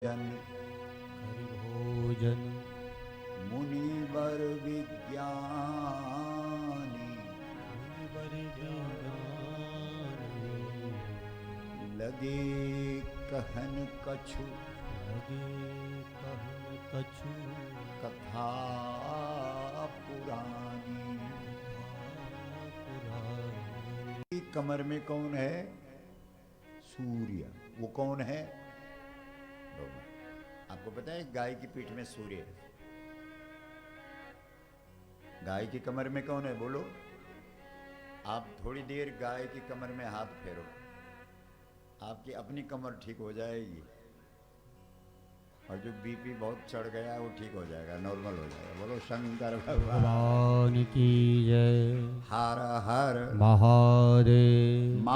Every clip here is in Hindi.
जन हरि भोजन मुनिवर विज्ञानी मुनिवर विज्ञानी लगे कहन कछु लगे कहन कछु कथा पुरानी। पुरानी। कमर में कौन है? सूर्य। वो कौन है? भगवान। आपको पता है गाय की पीठ में सूर्य है। गाय की कमर में कौन है? बोलो। आप थोड़ी देर गाय की कमर में हाथ फेरो, आपकी अपनी कमर ठीक हो जाएगी और जो बीपी बहुत चढ़ गया है वो ठीक हो जाएगा, नॉर्मल हो जाएगा। बोलो शंकर भगवान की जय। हर हर महादेव।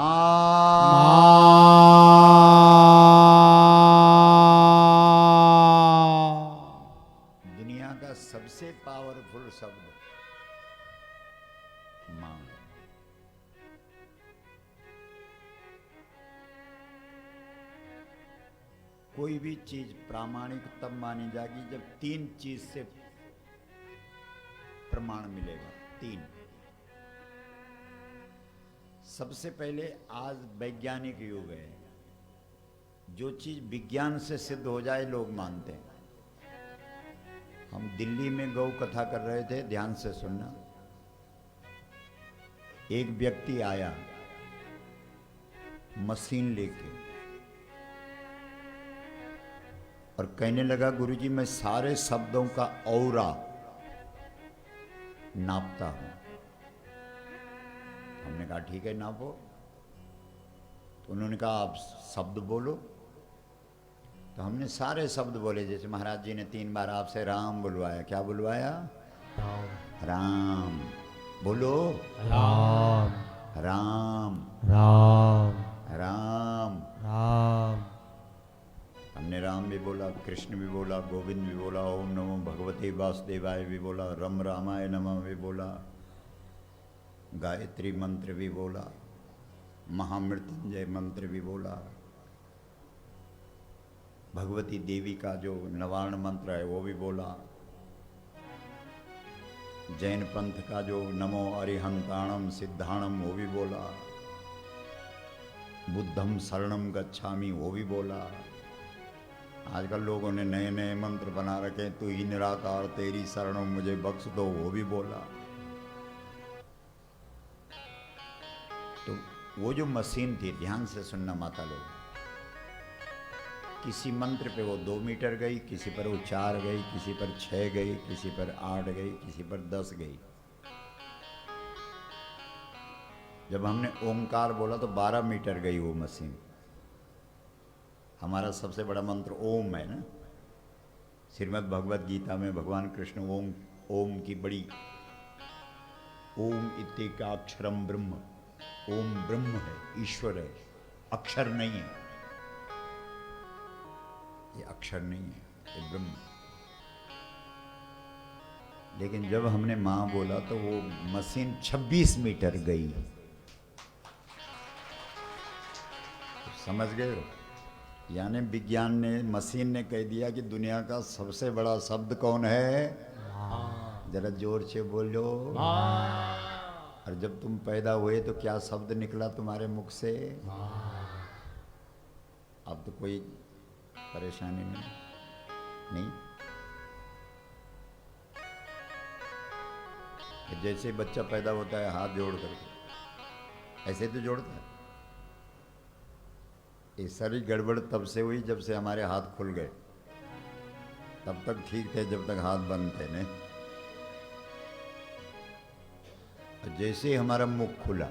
दुनिया का सबसे पावरफुल शब्द मां है। कोई भी चीज प्रामाणिक तब मानी जाएगी जब तीन चीज से प्रमाण मिलेगा। तीन। सबसे पहले आज वैज्ञानिक युग है, जो चीज विज्ञान से सिद्ध हो जाए लोग मानते हैं। हम दिल्ली में गौ कथा कर रहे थे, ध्यान से सुनना। एक व्यक्ति आया मशीन लेके और कहने लगा, गुरुजी मैं सारे शब्दों का औरा नापता हूं। हमने कहा ठीक है नापो। तो उन्होंने कहा आप शब्द बोलो। तो हमने सारे शब्द बोले। जैसे महाराज जी ने 3 बार आपसे राम बुलवाया। क्या बुलवाया? राम। बोलो। राम राम राम राम। राम। हमने राम भी बोला, कृष्ण भी बोला, गोविंद भी बोला, ओम नमो भगवते वासुदेवाय भी बोला, रम रामाय नमः भी बोला, गायत्री मंत्र भी बोला, महामृत्युंजय मंत्र भी बोला, भगवती देवी का जो नवार्ण मंत्र है वो भी बोला, जैन पंथ का जो नमो अरिहंताणम सिद्धाणम वो भी बोला, बुद्धम शरणम गच्छामि वो भी बोला। आजकल लोगों ने नए नए मंत्र बना रखे, तू ही निराकार तेरी शरणों मुझे बख्श दो, वो भी बोला। तो वो जो मशीन थी, ध्यान से सुनना माता लोग, किसी मंत्र पे वो 2 मीटर गई, किसी पर वो 4 गई, किसी पर 6 गई, किसी पर 8 गई, किसी पर 10 गई। जब हमने ओमकार बोला तो 12 मीटर गई वो मशीन। हमारा सबसे बड़ा मंत्र ओम है ना। श्रीमद् भगवद गीता में भगवान कृष्ण ओम ओम की बड़ी, ओम इत्येकाक्षरम ब्रह्म, ओम ब्रह्म है, ईश्वर है, अक्षर नहीं है। ये अक्षर नहीं है, ये ब्रह्म है। लेकिन जब हमने मां बोला तो वो मशीन 26 मीटर गई। तो समझ गए हो? यानी विज्ञान ने, मशीन ने कह दिया कि दुनिया का सबसे बड़ा शब्द कौन है? जरा जोर से बोलो। और जब तुम पैदा हुए तो क्या शब्द निकला तुम्हारे मुख से? अब तो कोई परेशानी नहीं। जैसे बच्चा पैदा होता है हाथ जोड़ करके, ऐसे तो जोड़ता है। ये सारी गड़बड़ तब से हुई जब से हमारे हाथ खुल गए। तब तक ठीक थे जब तक हाथ बंद थे। नहीं, जैसे ही हमारा मुख खुला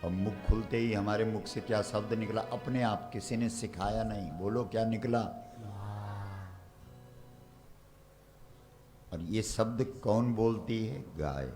और मुख खुलते ही हमारे मुख से क्या शब्द निकला? अपने आप, किसी ने सिखाया नहीं। बोलो क्या निकला? और ये शब्द कौन बोलती है? गाय।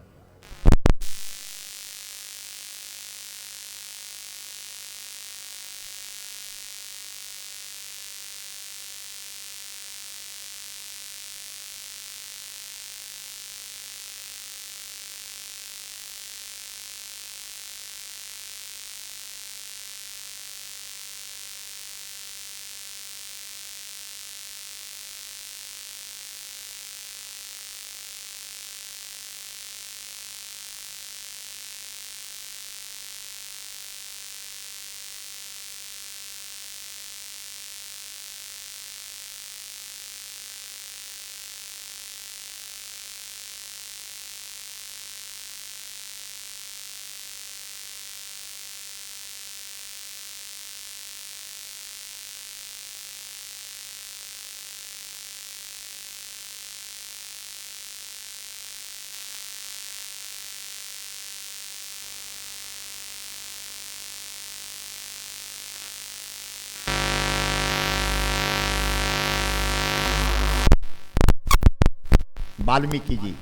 वाल्मीकि जी।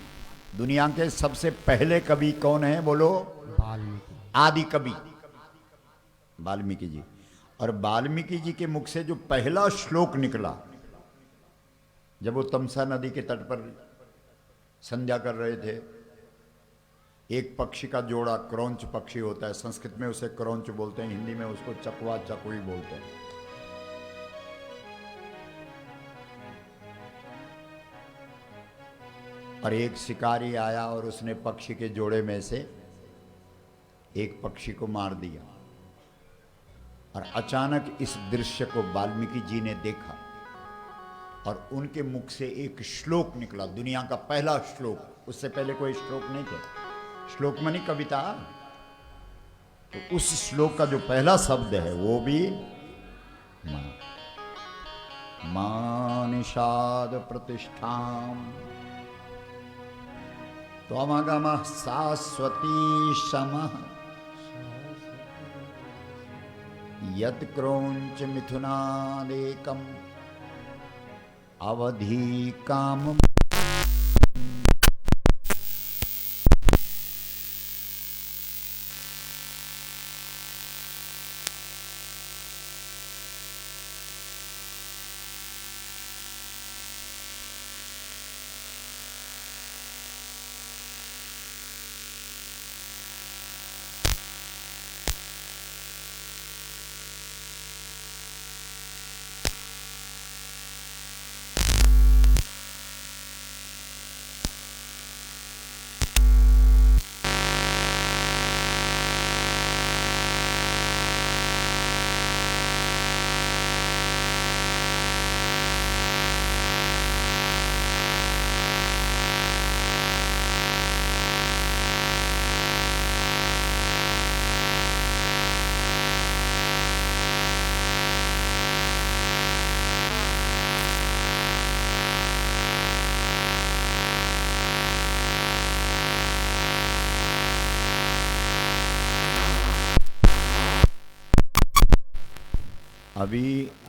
दुनिया के सबसे पहले कवि कौन है बोलो? वाल्मीकि। आदि कवि वाल्मीकि जी। और वाल्मीकि जी के मुख से जो पहला श्लोक निकला, जब वो तमसा नदी के तट पर संध्या कर रहे थे, एक पक्षी का जोड़ा, क्रौंच पक्षी होता है, संस्कृत में उसे क्रौंच बोलते हैं, हिंदी में उसको चकवा चकुई बोलते हैं। और एक शिकारी आया और उसने पक्षी के जोड़े में से एक पक्षी को मार दिया। और अचानक इस दृश्य को वाल्मीकि जी ने देखा और उनके मुख से एक श्लोक निकला, दुनिया का पहला श्लोक। उससे पहले कोई श्लोक नहीं थे। श्लोक मानी कविता। तो उस श्लोक का जो पहला शब्द है वो भी मां। मां निषाद प्रतिष्ठाम त्वमगमः शाश्वती समः यत् क्रौंच मिथुनादेकम् अवधि काम।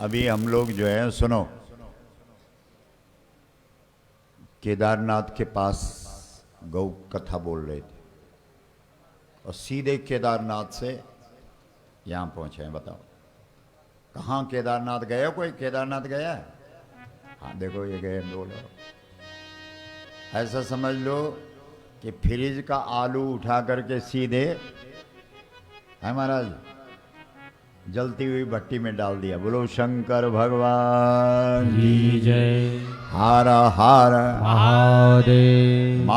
अभी हम लोग जो है, सुनो, केदारनाथ के पास गौ कथा बोल रहे थे और सीधे केदारनाथ से यहाँ पहुँचे हैं। बताओ कहाँ केदारनाथ गए हो? कोई केदारनाथ गया है? हाँ देखो ये गए, बोलो। ऐसा समझ लो कि फ्रिज का आलू उठा करके सीधे है महाराज जलती हुई भट्टी में डाल दिया। बोलो शंकर भगवान की जय। हर हर महादेव।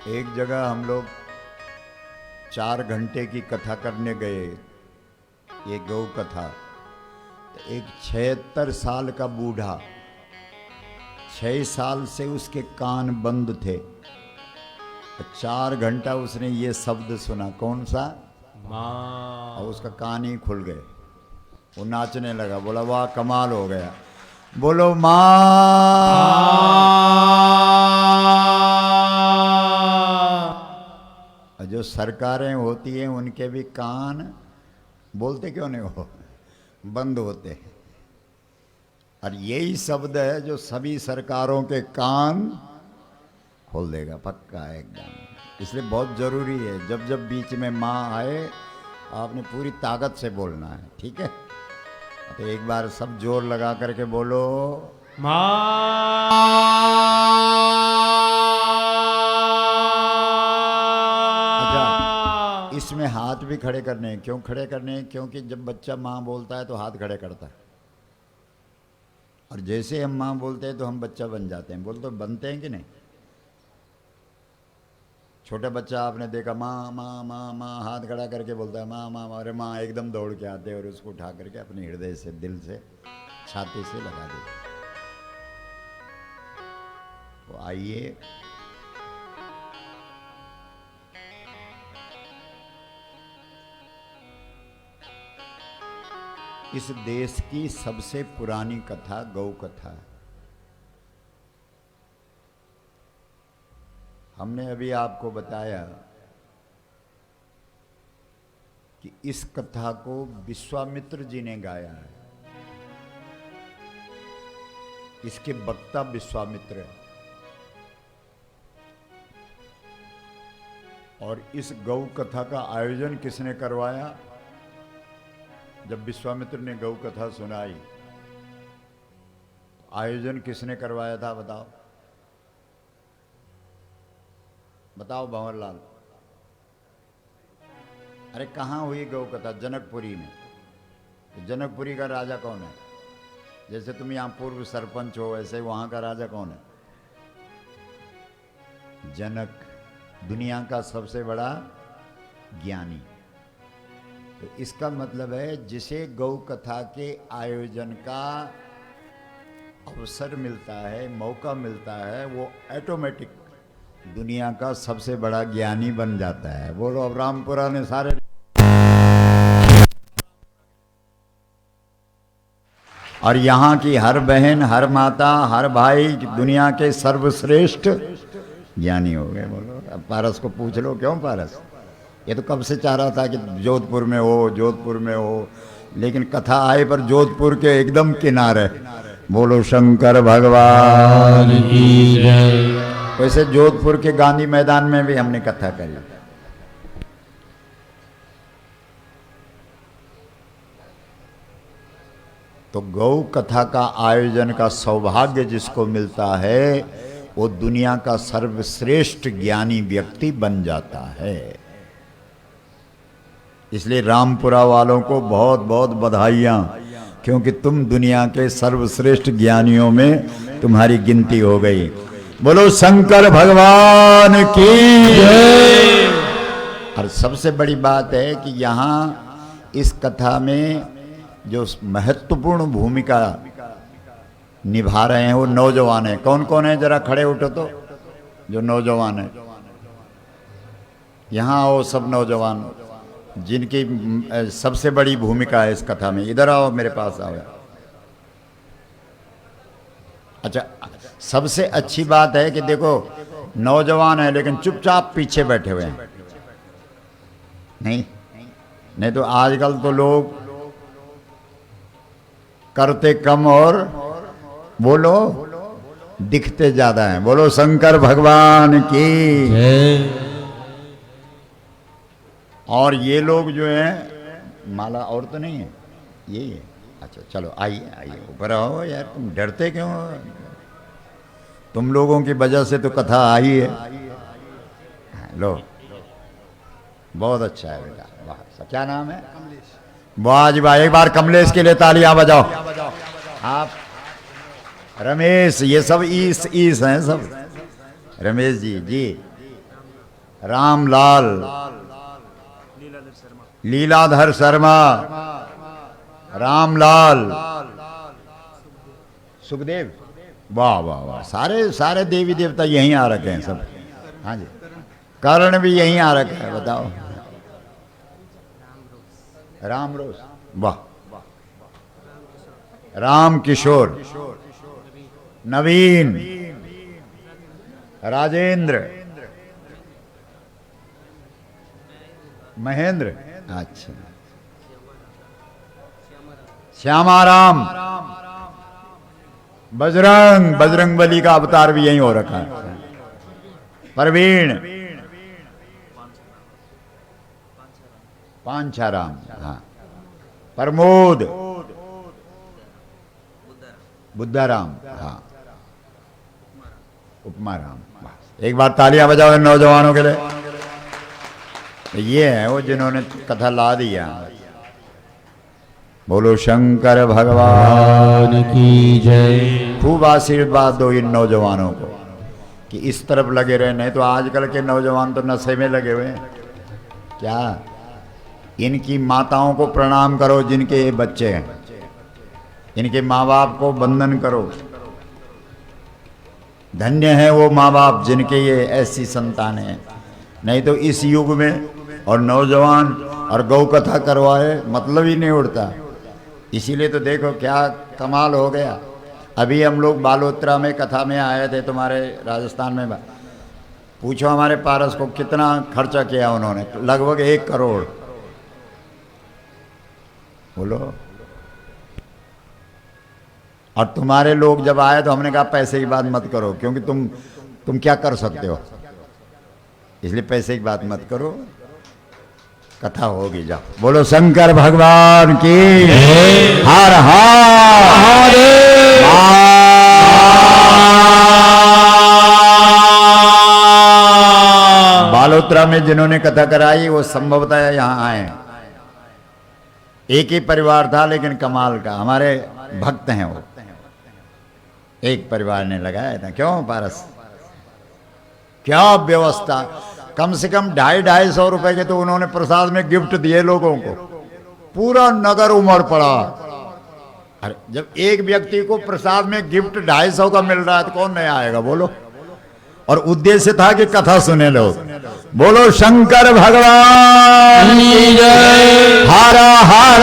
एक जगह हम लोग 4 घंटे की कथा करने गए, ये गौ कथा। तो एक 76 साल का बूढ़ा, 6 साल से उसके कान बंद थे। 4 घंटा उसने ये शब्द सुना, कौन सा? माँ। और उसका कान ही खुल गए। वो नाचने लगा, बोला वाह कमाल हो गया। बोलो माँ। जो सरकारें होती हैं उनके भी कान बोलते क्यों नहीं हो, बंद होते हैं। और यही शब्द है जो सभी सरकारों के कान खोल देगा, पक्का है एकदम। इसलिए बहुत जरूरी है, जब जब बीच में माँ आए आपने पूरी ताकत से बोलना है, ठीक है? तो एक बार सब जोर लगा करके बोलो माँ। अच्छा, इसमें हाथ भी खड़े करने हैं। क्यों खड़े करने हैं? क्योंकि जब बच्चा माँ बोलता है तो हाथ खड़े करता है, और जैसे हम माँ बोलते हैं तो हम बच्चा बन जाते हैं। बोल तो बनते हैं कि नहीं? छोटा बच्चा आपने देखा माँ माँ माँ माँ हाथ खड़ा करके बोलता है माँ माँ, अरे माँ एकदम दौड़ के आते हैं और उसको उठा करके अपने हृदय से, दिल से, छाती से लगा देते। तो आइए इस देश की सबसे पुरानी कथा गौ कथा है। हमने अभी आपको बताया कि इस कथा को विश्वामित्र जी ने गाया है। इसके वक्ता विश्वामित्र है। और इस गौ कथा का आयोजन किसने करवाया? जब विश्वामित्र ने गौ कथा सुनाई, तो आयोजन किसने करवाया था? बताओ बताओ भंवरलाल। अरे कहाँ हुई गौ कथा? जनकपुरी में। तो जनकपुरी का राजा कौन है? जैसे तुम यहाँ पूर्व सरपंच हो, ऐसे वहाँ का राजा कौन है? जनक, दुनिया का सबसे बड़ा ज्ञानी। तो इसका मतलब है जिसे गौ कथा के आयोजन का अवसर मिलता है, मौका मिलता है, वो ऑटोमेटिक दुनिया का सबसे बड़ा ज्ञानी बन जाता है। बोलो अब रामपुरा ने सारे। और यहाँ की हर बहन, हर माता, हर भाई दुनिया के सर्वश्रेष्ठ ज्ञानी हो गए। बोलो अब पारस को पूछ लो, क्यों पारस? ये तो कब से चाह रहा था कि जोधपुर में हो, जोधपुर में हो, लेकिन कथा आए पर जोधपुर के एकदम किनारे। बोलो शंकर भगवान की जय। वैसे जोधपुर के गांधी मैदान में भी हमने कथा करी। तो गौ कथा का आयोजन का सौभाग्य जिसको मिलता है, वो दुनिया का सर्वश्रेष्ठ ज्ञानी व्यक्ति बन जाता है। इसलिए रामपुरा वालों को बहुत बहुत बधाइयाँ, क्योंकि तुम दुनिया के सर्वश्रेष्ठ ज्ञानियों में तुम्हारी गिनती हो गई। बोलो शंकर भगवान की जय। और सबसे बड़ी बात है कि यहाँ इस कथा में जो महत्वपूर्ण भूमिका निभा रहे हैं वो नौजवान है। कौन कौन है? जरा खड़े उठो तो, जो नौजवान है यहाँ आओ। सब नौजवान जिनकी सबसे बड़ी भूमिका है इस कथा में, इधर आओ, मेरे पास आओ। अच्छा, सबसे अच्छी बात है कि देखो नौजवान है लेकिन चुपचाप पीछे बैठे हुए हैं। नहीं तो आजकल तो लोग करते कम और बोलो दिखते ज्यादा हैं। बोलो शंकर भगवान की जय। और ये लोग जो हैं, माला और तो नहीं है, यही है। अच्छा चलो आइए आइए, ऊपर आओ यार, तुम डरते क्यों हो? तुम लोगों की वजह से तो कथा आई है। लो, बहुत अच्छा है बेटा, वाह। क्या नाम है? वाह जी वाह, एक बार कमलेश के लिए तालियां बजाओ। आप रमेश, ये सब ईस हैं सब। रमेश जी, रामलाल, लीलाधर शर्मा, रामलाल, सुखदेव, वाह वाह वाह, सारे देवी देवता यहीं आ रखे हैं सब। हाँ जी, कर्ण भी यहीं आ रखा है। बताओ, राम रोज, वाह, राम किशोर, नवीन, राजेंद्र, महेंद्र, अच्छा, श्यामाराम, बजरंग बली का अवतार भी यहीं हो रखा है। परवीण, पांचाराम, हाँ, प्रमोद, बुद्धाराम, हाँ, उपमाराम। एक बार तालियां बजाओ इन नौजवानों के लिए। ये है वो जिन्होंने कथा ला दिया। बोलो शंकर भगवान की जय। खूब आशीर्वाद दो इन नौजवानों को कि इस तरफ लगे रहे, नहीं तो आजकल के नौजवान तो नशे में लगे हुए हैं। क्या? इनकी माताओं को प्रणाम करो जिनके ये बच्चे हैं, इनके माँ बाप को वंदन करो। धन्य है वो माँ बाप जिनके ये ऐसी संतान है। नहीं तो इस युग में और नौजवान और गौ कथा करवाए मतलब ही नहीं उड़ता। इसीलिए तो देखो क्या कमाल हो गया। अभी हम लोग बालोत्रा में कथा में आए थे, तुम्हारे राजस्थान में। पूछो हमारे पारस को कितना खर्चा किया उन्होंने। लगभग 1 करोड़। बोलो। और तुम्हारे लोग जब आए तो हमने कहा पैसे की बात मत करो, क्योंकि तुम क्या कर सकते हो, इसलिए पैसे की बात मत करो, कथा होगी। जाओ, बोलो शंकर भगवान की हर हर बालोत्रा में जिन्होंने कथा कराई वो संभवतः यहाँ आए। एक ही परिवार था लेकिन कमाल का, हमारे भक्त हैं वो। एक परिवार ने लगाया था। क्यों पारस, क्या व्यवस्था, कम से कम 250-250 रुपए के तो उन्होंने प्रसाद में गिफ्ट दिए लोगों को। पूरा नगर उमड़ पड़ा। अरे जब एक व्यक्ति को प्रसाद में गिफ्ट 250 का मिल रहा है तो कौन नहीं आएगा, बोलो। और उद्देश्य था कि कथा सुने लोग। बोलो शंकर भगवान की जय। हर हर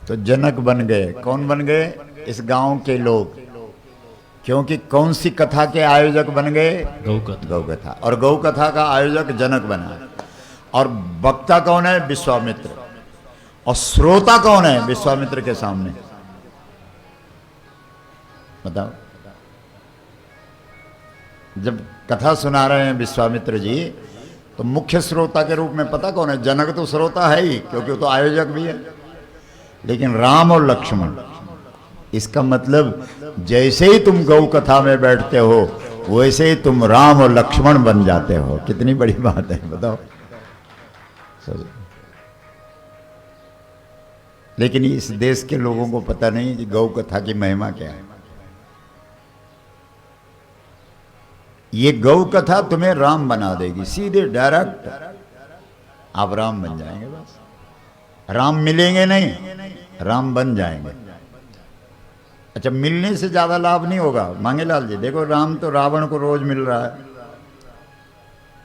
तो जनक बन गए। कौन बन गए? इस गांव के लोग। क्योंकि कौन सी कथा के आयोजक बन गए? गौ कथा। और गौ कथा का आयोजक जनक बना। और वक्ता कौन है? विश्वामित्र। और श्रोता कौन है? विश्वामित्र के सामने। बताओ, जब कथा सुना रहे हैं विश्वामित्र जी तो मुख्य श्रोता के रूप में पता कौन है? जनक तो श्रोता है ही, क्योंकि वो तो आयोजक भी है। लेकिन राम और लक्ष्मण, इसका मतलब जैसे ही तुम गौ कथा में बैठते हो वैसे ही तुम राम और लक्ष्मण बन जाते हो। कितनी बड़ी बात है, बताओ। लेकिन इस देश के लोगों को पता नहीं कि गौ कथा की महिमा क्या है। ये गौ कथा तुम्हें राम बना देगी, सीधे डायरेक्ट आप राम बन जाएंगे। बस राम मिलेंगे नहीं, राम बन जाएंगे। अच्छा, मिलने से ज्यादा लाभ नहीं होगा मांगेलाल जी। देखो, राम तो रावण को रोज मिल रहा है,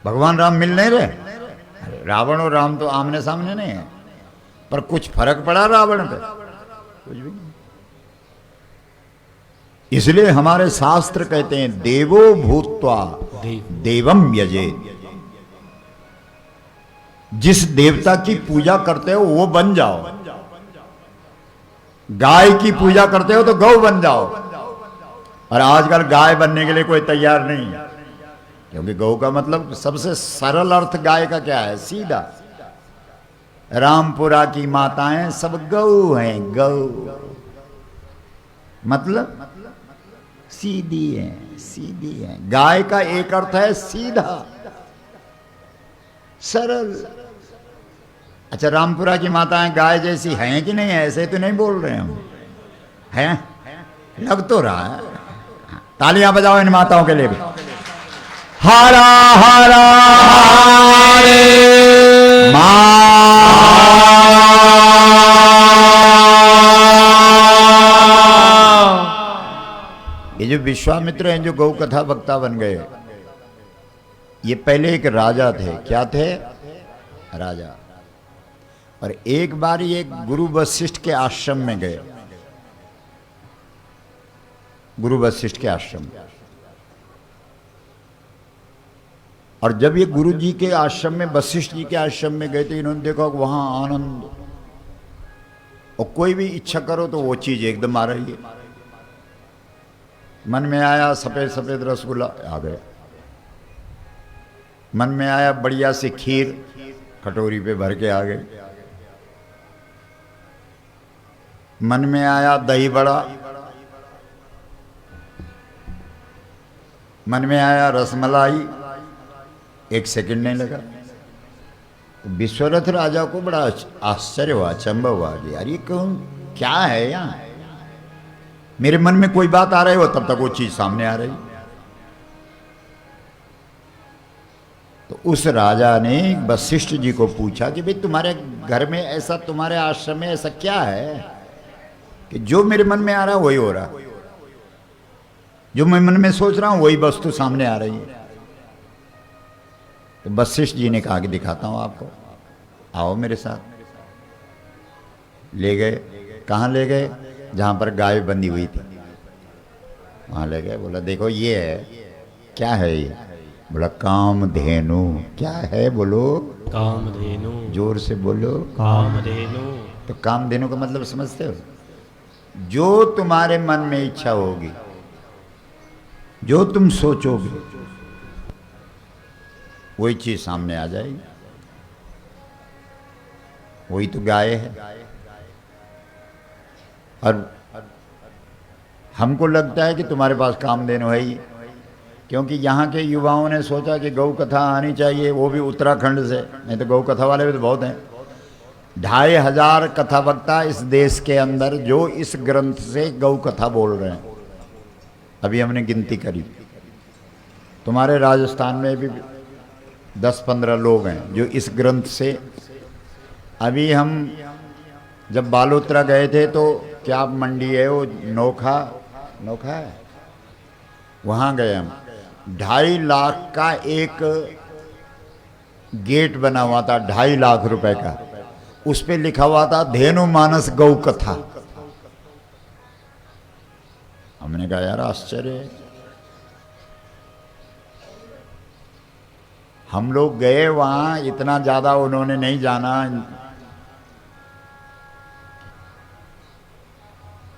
भगवान राम मिल नहीं रहे। रावण और राम तो आमने सामने नहीं है, पर कुछ फर्क पड़ा रावण पे? कुछ भी नहीं। इसलिए हमारे शास्त्र कहते हैं देवो भूत्वा देवम यजेत। जिस देवता की पूजा करते हो वो बन जाओ। गाय की पूजा करते हो तो गौ बन जाओ। और आजकल गाय बनने के लिए कोई तैयार नहीं है, क्योंकि गौ का मतलब सबसे सरल अर्थ गाय का क्या है? सीधा। रामपुरा की माताएं सब गौ हैं। गौ मतलब सीधी है, सीधी है। गाय का एक अर्थ है सीधा, सरल। अच्छा, रामपुरा की माताएं गाय जैसी हैं कि नहीं है? ऐसे तो नहीं बोल रहे हम, हैं? लग तो रहा है। तालियां बजाओ इन माताओं के लिए भी। हरा हरा ये जो विश्वामित्र हैं, जो गौ कथा वक्ता बन गए, ये पहले एक राजा थे। क्या थे? राजा। और एक बार ये गुरु वशिष्ठ के आश्रम में गए। गुरु वशिष्ठ के आश्रम। और जब ये गुरु जी के आश्रम में, वशिष्ठ जी के आश्रम में गए, तो इन्होंने देखा कि वहां आनंद, और कोई भी इच्छा करो तो वो चीज एकदम आ रही है। मन में आया सफेद सफेद रसगुल्ला, आ गया। मन में आया बढ़िया सी खीर, कटोरी पे भर के आ गए। मन में आया दही बड़ा, मन में आया रसमलाई, एक सेकंड नहीं लगा। विश्वरथ राजा को बड़ा आश्चर्य हुआ, अचंभव हुआ कि यार ये क्या है यहाँ? मेरे मन में कोई बात आ रही हो तब तक वो चीज सामने आ रही। तो उस राजा ने वशिष्ठ जी को पूछा कि भाई तुम्हारे घर में ऐसा, तुम्हारे आश्रम में ऐसा क्या है कि जो मेरे मन में आ रहा है वही हो रहा, जो मैं मन में सोच रहा हूं वही वस्तु सामने आ रही है। तो वशिष्ठ जी ने कहा कि दिखाता हूं आपको, आओ मेरे साथ। ले गए। कहाँ ले गए? जहाँ पर गाय बंधी हुई थी, वहाँ ले गए। बोला देखो ये है, क्या है ये? बोला कामधेनु। क्या है बोलो? कामधेनु। जोर से बोलो। कामधेनु। तो कामधेनु का मतलब समझते हो? जो तुम्हारे मन में इच्छा होगी, जो तुम सोचोगे, वही चीज सामने आ जाएगी। वही तो गाय है। और हमको लगता है कि तुम्हारे पास कामधेनु है ही, क्योंकि यहाँ के युवाओं ने सोचा कि गौ कथा आनी चाहिए, वो भी उत्तराखंड से। नहीं तो गौ कथा वाले भी तो बहुत हैं। 2500 कथा वक्ता इस देश के अंदर जो इस ग्रंथ से गौ कथा बोल रहे हैं, अभी हमने गिनती करी। तुम्हारे राजस्थान में भी 10-15 लोग हैं जो इस ग्रंथ से। अभी हम जब बालोतरा गए थे तो क्या मंडी है वो, नोखा है, वहाँ गए हम। 2.5 लाख का एक गेट बना हुआ था, 2.5 लाख रुपए का। उस पे लिखा हुआ था धेनु मानस गौ कथा। हमने कहा यार आश्चर्य है। हम लोग गए वहां, इतना ज्यादा उन्होंने नहीं जाना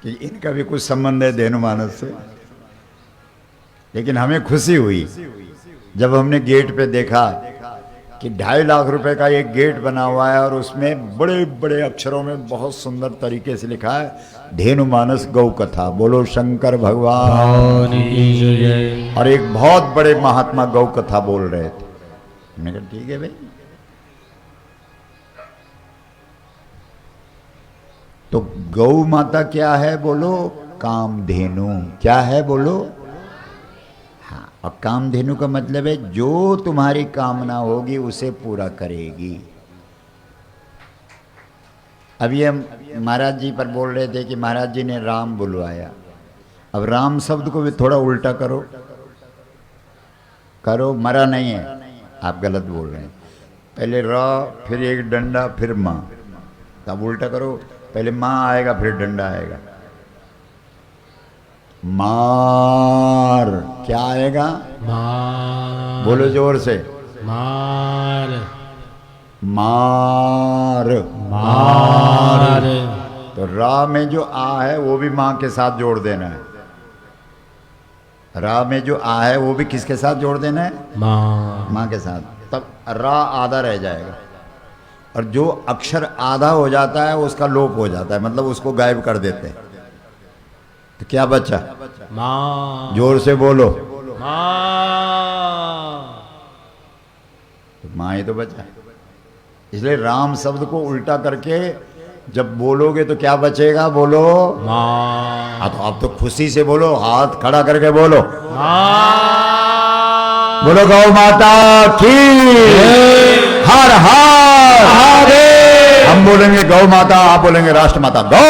कि इनका भी कुछ संबंध है धेनु मानस से, लेकिन हमें खुशी हुई जब हमने गेट पे देखा कि 2.5 लाख रुपए का एक गेट बना हुआ है और उसमें बड़े बड़े अक्षरों में बहुत सुंदर तरीके से लिखा है धेनु मानस गौ कथा। बोलो शंकर भगवान की जय। और एक बहुत बड़े महात्मा गौ कथा बोल रहे थे। हमने कहा ठीक है भाई। तो गौ माता क्या है बोलो? कामधेनु। क्या है बोलो? हाँ, और कामधेनु का मतलब है जो तुम्हारी कामना होगी उसे पूरा करेगी। अभी हम महाराज जी पर बोल रहे थे कि महाराज जी ने राम बुलवाया। अब राम शब्द को भी थोड़ा उल्टा करो। मरा नहीं है, आप गलत बोल रहे हैं। पहले रा, फिर एक डंडा, फिर माँ। तब उल्टा करो, पहले माँ आएगा फिर डंडा आएगा। मार। क्या आएगा? मार। बोलो जोर से। मार। मार। मार। तो रा में जो आ है वो भी माँ के साथ जोड़ देना है। रा में जो आ है वो भी किसके साथ जोड़ देना है? माँ के साथ। तब रा आधा रह जाएगा। और जो अक्षर आधा हो जाता है उसका लोप हो जाता है, मतलब उसको गायब कर देते हैं। तो क्या बचा? माँ। जोर से बोलो। माँ। तो माँ ही तो बचा। इसलिए राम शब्द को उल्टा करके जब बोलोगे तो क्या बचेगा? बोलो माँ। हाँ, तो आप तो खुशी से बोलो, हाथ खड़ा करके बोलो। माँ। बोलो गौ माता की हर हर महादेव। हम बोलेंगे गौ माता, आप बोलेंगे राष्ट्र माता। गौ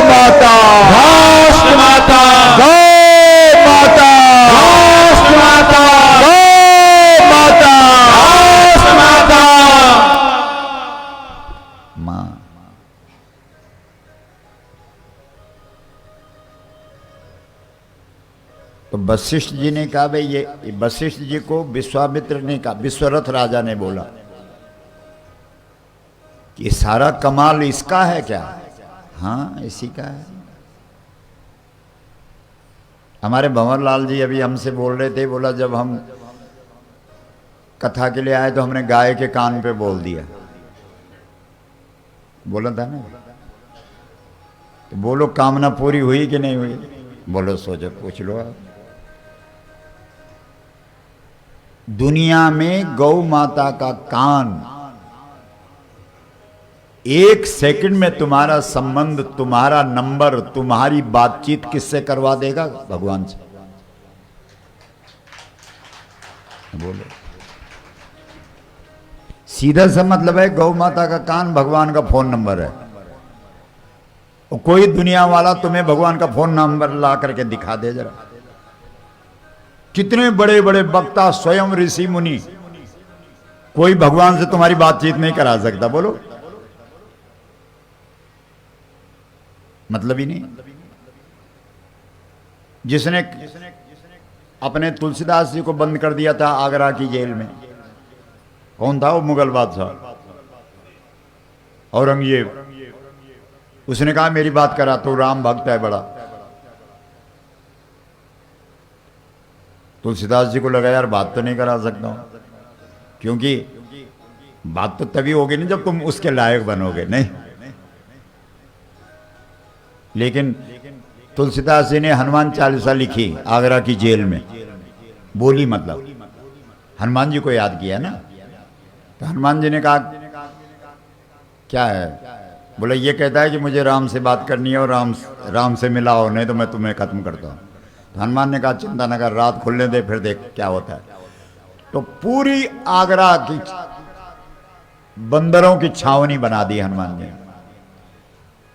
माता, राष्ट्र माता, गौ माता, राष्ट्र माता, गौ माता, राष्ट्र माता। माँ। तो वशिष्ठ जी ने कहा भाई ये वशिष्ठ जी को विश्वामित्र ने कहा, विश्वरथ राजा ने बोला कि सारा कमाल इसका है क्या? हाँ इसी का है। हमारे भंवरलाल जी अभी हमसे बोल रहे थे, बोला जब हम कथा के लिए आए तो हमने गाय के कान पे बोल दिया। बोला था ना। तो बोलो कामना पूरी हुई कि नहीं हुई? बोलो सोचो, पूछ लो आप। दुनिया में गौ माता का कान, 1 सेकंड में तुम्हारा संबंध, तुम्हारा नंबर, तुम्हारी बातचीत किससे करवा देगा? भगवान से। बोलो। सीधा सा मतलब है गौ माता का कान भगवान का फोन नंबर है। और कोई दुनिया वाला तुम्हें भगवान का फोन नंबर ला करके दिखा दे जरा। कितने बड़े बड़े वक्ता, स्वयं ऋषि मुनि, कोई भगवान से तुम्हारी बातचीत नहीं करा सकता। बोलो, मतलब ही नहीं। जिसने अपने तुलसीदास जी को बंद कर दिया था आगरा की जेल में, कौन था वो? मुगल बादशाह औरंगजेब। उसने कहा मेरी बात करा, तो राम भक्त है बड़ा। तुलसीदास जी को लगा यार बात तो नहीं करा सकता हूं, क्योंकि बात तो तभी होगी नहीं जब तुम उसके लायक बनोगे, नहीं। लेकिन तुलसीदास जी ने हनुमान चालीसा लिखी आगरा की जेल में, बोली मतलब हनुमान जी को याद किया ना। तो हनुमान जी ने कहा क्या है? बोले ये कहता है कि मुझे राम से बात करनी है और राम से मिलाओ, नहीं तो मैं तुम्हें खत्म करता हूं। तो हनुमान ने कहा चिंता न कर, रात खुलने दे, फिर देख क्या होता है। तो पूरी आगरा की बंदरों की छावनी बना दी हनुमान ने।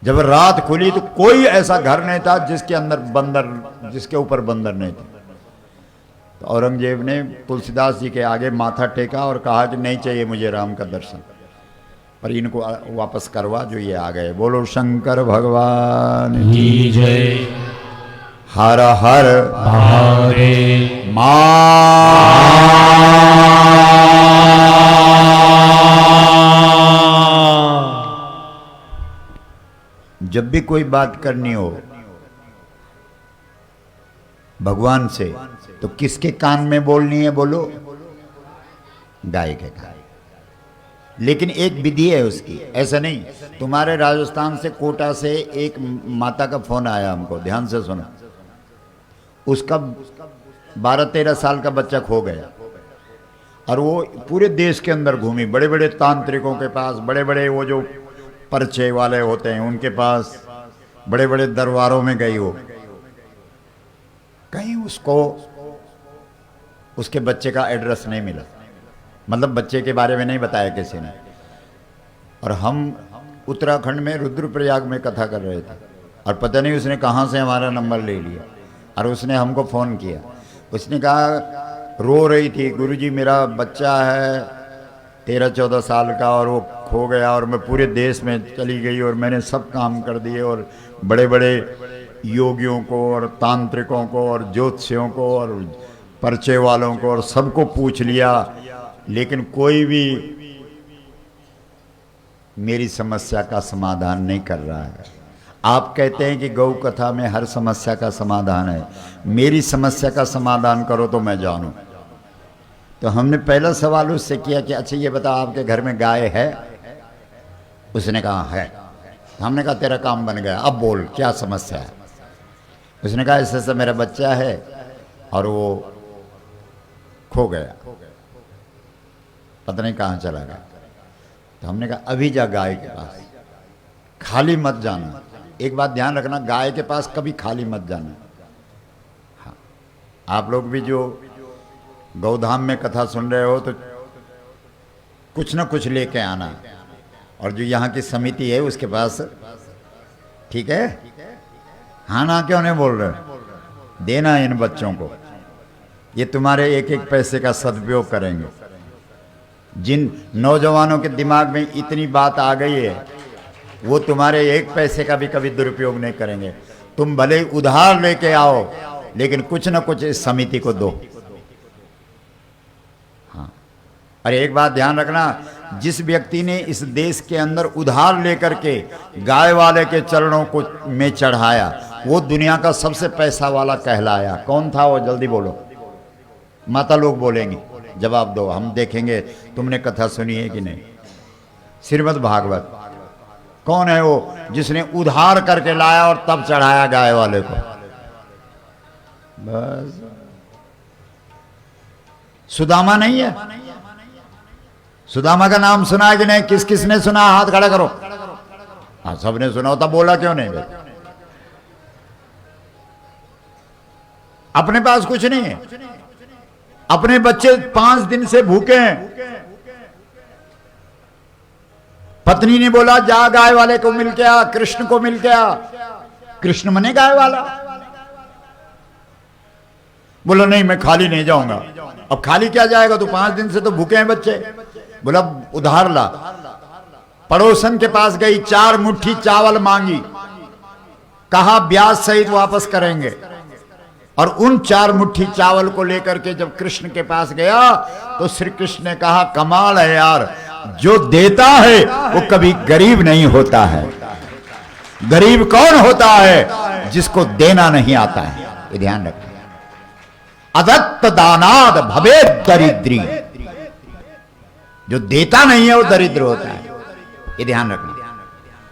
जब रात खुली तो कोई ऐसा घर नहीं था जिसके अंदर बंदर, जिसके ऊपर बंदर नहीं थे। तो औरंगजेब ने तुलसीदास जी के आगे माथा टेका और कहा कि नहीं चाहिए मुझे राम का दर्शन, पर इनको वापस करवा जो ये आ गए। बोलो शंकर भगवान की जय। हर हर हरे जब भी कोई बात करनी हो भगवान से तो किसके कान में बोलनी है? बोलो गाय के कान। लेकिन एक विधि है उसकी, ऐसा नहीं। तुम्हारे राजस्थान से कोटा से एक माता का फोन आया हमको, ध्यान से सुनो। उसका 12-13 साल का बच्चा खो गया और वो पूरे देश के अंदर घूमी, बड़े बड़े तांत्रिकों के पास, बड़े बड़े वो जो पर्चे वाले होते हैं उनके पास, बड़े बड़े दरबारों में गई हो, कहीं उसको उसके बच्चे का एड्रेस नहीं मिला, मतलब बच्चे के बारे में नहीं बताया किसी ने। और हम उत्तराखंड में रुद्रप्रयाग में कथा कर रहे थे और पता नहीं उसने कहाँ से हमारा नंबर ले लिया और उसने हमको फ़ोन किया। उसने कहा, रो रही थी, गुरुजी मेरा बच्चा है 13-14 साल का और वो खो गया और मैं पूरे देश में चली गई और मैंने सब काम कर दिए और बड़े बड़े योगियों को और तांत्रिकों को और ज्योतिषियों को और पर्चे वालों को और सबको पूछ लिया, लेकिन कोई भी मेरी समस्या का समाधान नहीं कर रहा है। आप कहते हैं कि गौ कथा में हर समस्या का समाधान है, मेरी समस्या का समाधान करो तो मैं जानूं। तो हमने पहला सवाल उससे किया कि अच्छा ये बता आपके घर में गाय है? उसने कहा है। हमने कहा तेरा काम बन गया, अब बोल क्या समस्या है? उसने कहा ऐसे ऐसा मेरा बच्चा है और वो खो गया, पता नहीं कहाँ चला गया। तो हमने कहा अभी जा गाय के पास, खाली मत जाना। एक बात ध्यान रखना, गाय के पास कभी खाली मत जाना। हाँ, आप लोग भी जो गौधाम में कथा सुन रहे हो तो कुछ ना कुछ लेके आना, और जो यहाँ की समिति है उसके पास, ठीक है? हाँ ना क्यों नहीं बोल रहे? देना इन बच्चों को, ये तुम्हारे एक एक पैसे का सदुपयोग करेंगे। जिन नौजवानों के दिमाग में इतनी बात आ गई है वो तुम्हारे एक पैसे का भी कभी दुरुपयोग नहीं करेंगे। तुम भले उधार लेके आओ लेकिन कुछ ना कुछ इस समिति को दो। हाँ, अरे एक बात ध्यान रखना, जिस व्यक्ति ने इस देश के अंदर उधार लेकर के गाय वाले के चरणों को में चढ़ाया वो दुनिया का सबसे पैसा वाला कहलाया। कौन था वो? जल्दी बोलो, माता लोग बोलेंगे, जवाब दो, हम देखेंगे तुमने कथा सुनी है कि नहीं। श्रीमद् भागवत। कौन है वो जिसने उधार करके लाया और तब चढ़ाया गाय वाले को? बस सुदामा नहीं है? सुदामा का नाम सुना है कि नहीं? किस किस ने सुना? हाथ खड़ा करो। हाँ, सबने सुना होता, बोला क्यों नहीं भाई? अपने पास कुछ नहीं है, अपने बच्चे 5 दिन से भूखे हैं। पत्नी ने बोला जा गाय वाले को मिल के आ, कृष्ण को मिल के आ। कृष्ण मने गाय वाला? बोला नहीं मैं खाली नहीं जाऊंगा। अब खाली क्या जाएगा, तो 5 दिन से तो भूखे हैं बच्चे। बोला उधार ला। पड़ोसन के पास गई, 4 मुट्ठी चावल मांगी, कहा ब्याज सहित वापस करेंगे। और उन 4 मुट्ठी चावल को लेकर के जब कृष्ण के पास गया तो श्री कृष्ण ने कहा, कमाल है यार, जो देता है वो कभी गरीब नहीं होता है। गरीब कौन होता है? जिसको देना नहीं आता है। ये ध्यान रखना। अदत्त दानाद भवे दरिद्री, जो देता नहीं है वो दरिद्र होता है। ये ध्यान रखना।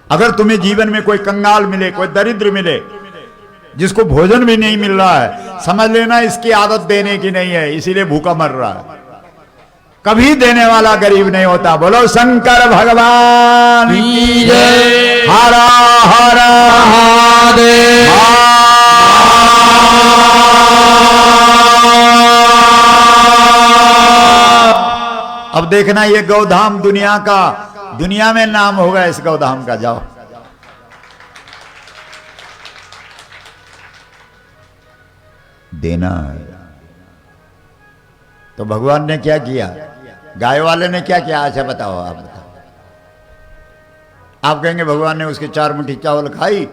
अगर तुम्हें जीवन में कोई कंगाल मिले, कोई दरिद्र मिले, जिसको भोजन भी नहीं मिल रहा है, समझ लेना इसकी आदत देने की नहीं है, इसीलिए भूखा मर रहा है। कभी देने वाला गरीब नहीं होता। बोलो शंकर भगवान की जय। हर हर महादेव। अब देखना ये गौधाम दुनिया में नाम होगा इस गौधाम का। जाओ देना है। तो भगवान ने क्या किया? गाय वाले ने क्या किया? अच्छा बताओ, आप बताओ। आप कहेंगे भगवान ने उसके 4 मुट्ठी चावल खाई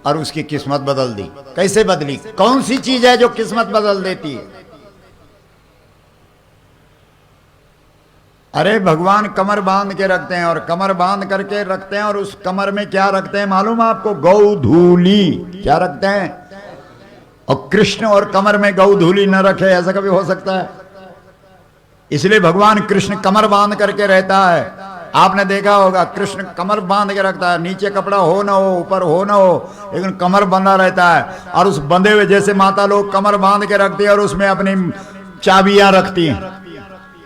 और उसकी किस्मत बदल दी। कैसे बदली? कौन सी चीज है जो किस्मत बदल देती है? अरे भगवान कमर बांध के रखते हैं, और कमर बांध करके रखते हैं, और उस कमर में क्या रखते हैं मालूम है आपको? गौधूली। क्या रखते हैं? और कृष्ण और कमर में गौधूली न रखे, ऐसा कभी हो सकता है? इसलिए भगवान कृष्ण कमर बांध करके रहता है। आपने देखा होगा कृष्ण कमर बांध के रखता है, नीचे कपड़ा हो ना हो, ऊपर हो ना हो, लेकिन कमर बंधा रहता है। और उस बंधे हुए, जैसे माता लोग कमर बांध के रखती है और उसमें अपनी चाबियां रखती हैं